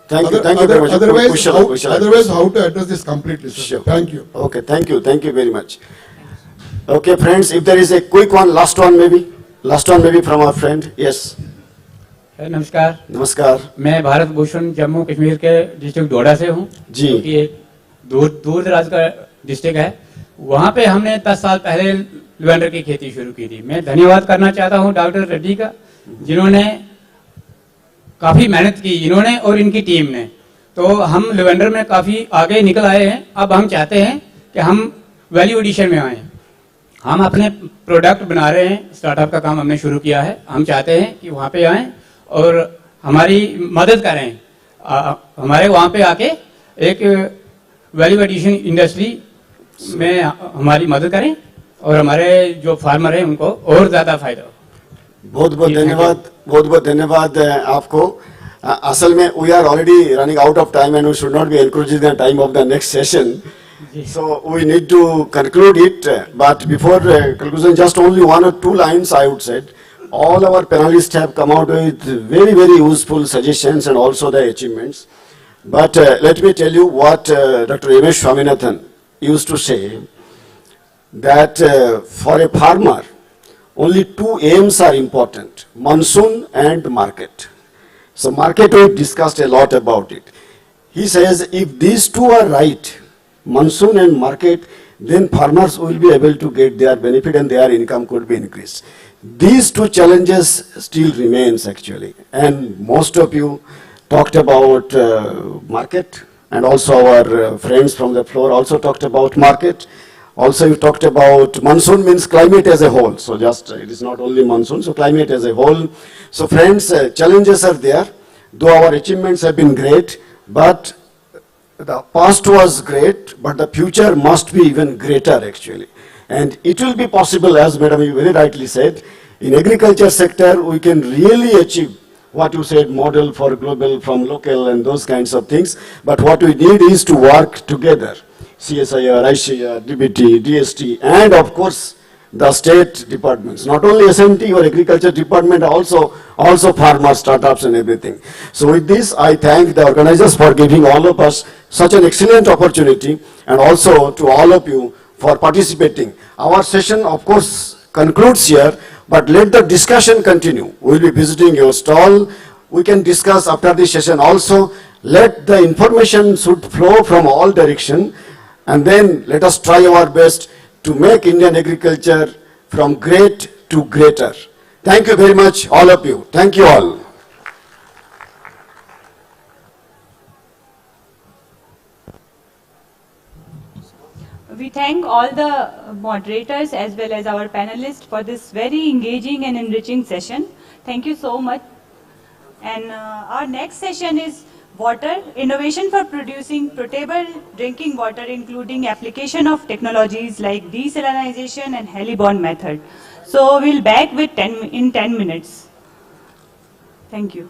Thank you very much. Otherwise, how to address this completely, sir? Sure. Thank you. Okay, thank you very much. Okay, friends, if there is a quick one, last one maybe from our friend. Yes. नमस्कार। नमस्कार। मैं भारत भूषण जम्मू कश्मीर के district डोडा से हूँ, जो कि एक दूर दराज का डिस्ट्रिक्ट है। वहाँ पे हमने 10 साल पहले लेवेंडर की खेती शुरू की थी। मैं धन्यवाद करना चाहता हूँ डॉक्टर रेड्डी का, जिन्होंने काफी मेहनत की, इन्होंने और इनकी टीम ने। तो हम लेवेंडर में काफी आगे निकल आए हैं। अब हम चाहते हैं कि हम वैल्यू एडिशन में आए। हम अपने प्रोडक्ट बना रहे हैं, स्टार्टअप का काम हमने शुरू किया है। हम चाहते हैं कि वहाँ पे आएँ और हमारी मदद करें, हमारे वहाँ पे आके एक वैल्यू एडिशन इंडस्ट्री में हमारी मदद करें और हमारे जो फार्मर हैं उनको और ज़्यादा फायदा हो। बहुत बहुत धन्यवाद आपको। असल में we are already running out of time and we should not be encouraging the time of the next session, so we need to conclude it. But before conclusion, just only 1 or 2 lines I would say. All our panelists have come out with very useful suggestions and also the achievements. But let me tell you what Dr. M.S. Swaminathan used to say, that for a farmer, only 2 aims are important: monsoon and market. So market, we discussed a lot about it. He says if these 2 are right, monsoon and market, then farmers will be able to get their benefit and their income could be increased. These 2 challenges still remains actually, and most of you talked about market, and also our friends from the floor also talked about market. Also you talked about monsoon means climate as a whole, so just it is not only monsoon, so climate as a whole. So friends, challenges are there, though our achievements have been great, but the past was great, but the future must be even greater actually. And it will be possible, as Madam you very rightly said, in agriculture sector we can really achieve what you said, model for global from local and those kinds of things. But what we need is to work together. CSIR, ICAR, DBT, DST, and of course the state departments, not only SMT or agriculture department, also farmer startups and everything. So with this, I thank the organizers for giving all of us such an excellent opportunity, and also to all of you for participating. Our session, of course, concludes here, but let the discussion continue. We'll be visiting your stall. We can discuss after this session also. Let the information should flow from all direction, and then let us try our best to make Indian agriculture from great to greater. Thank you very much, all of you. Thank you all. We thank all the moderators as well as our panelists for this very engaging and enriching session. Thank you so much. And our next session is water, innovation for producing potable drinking water, including application of technologies like desalinization and heliborne method. So we'll back with in 10 minutes. Thank you.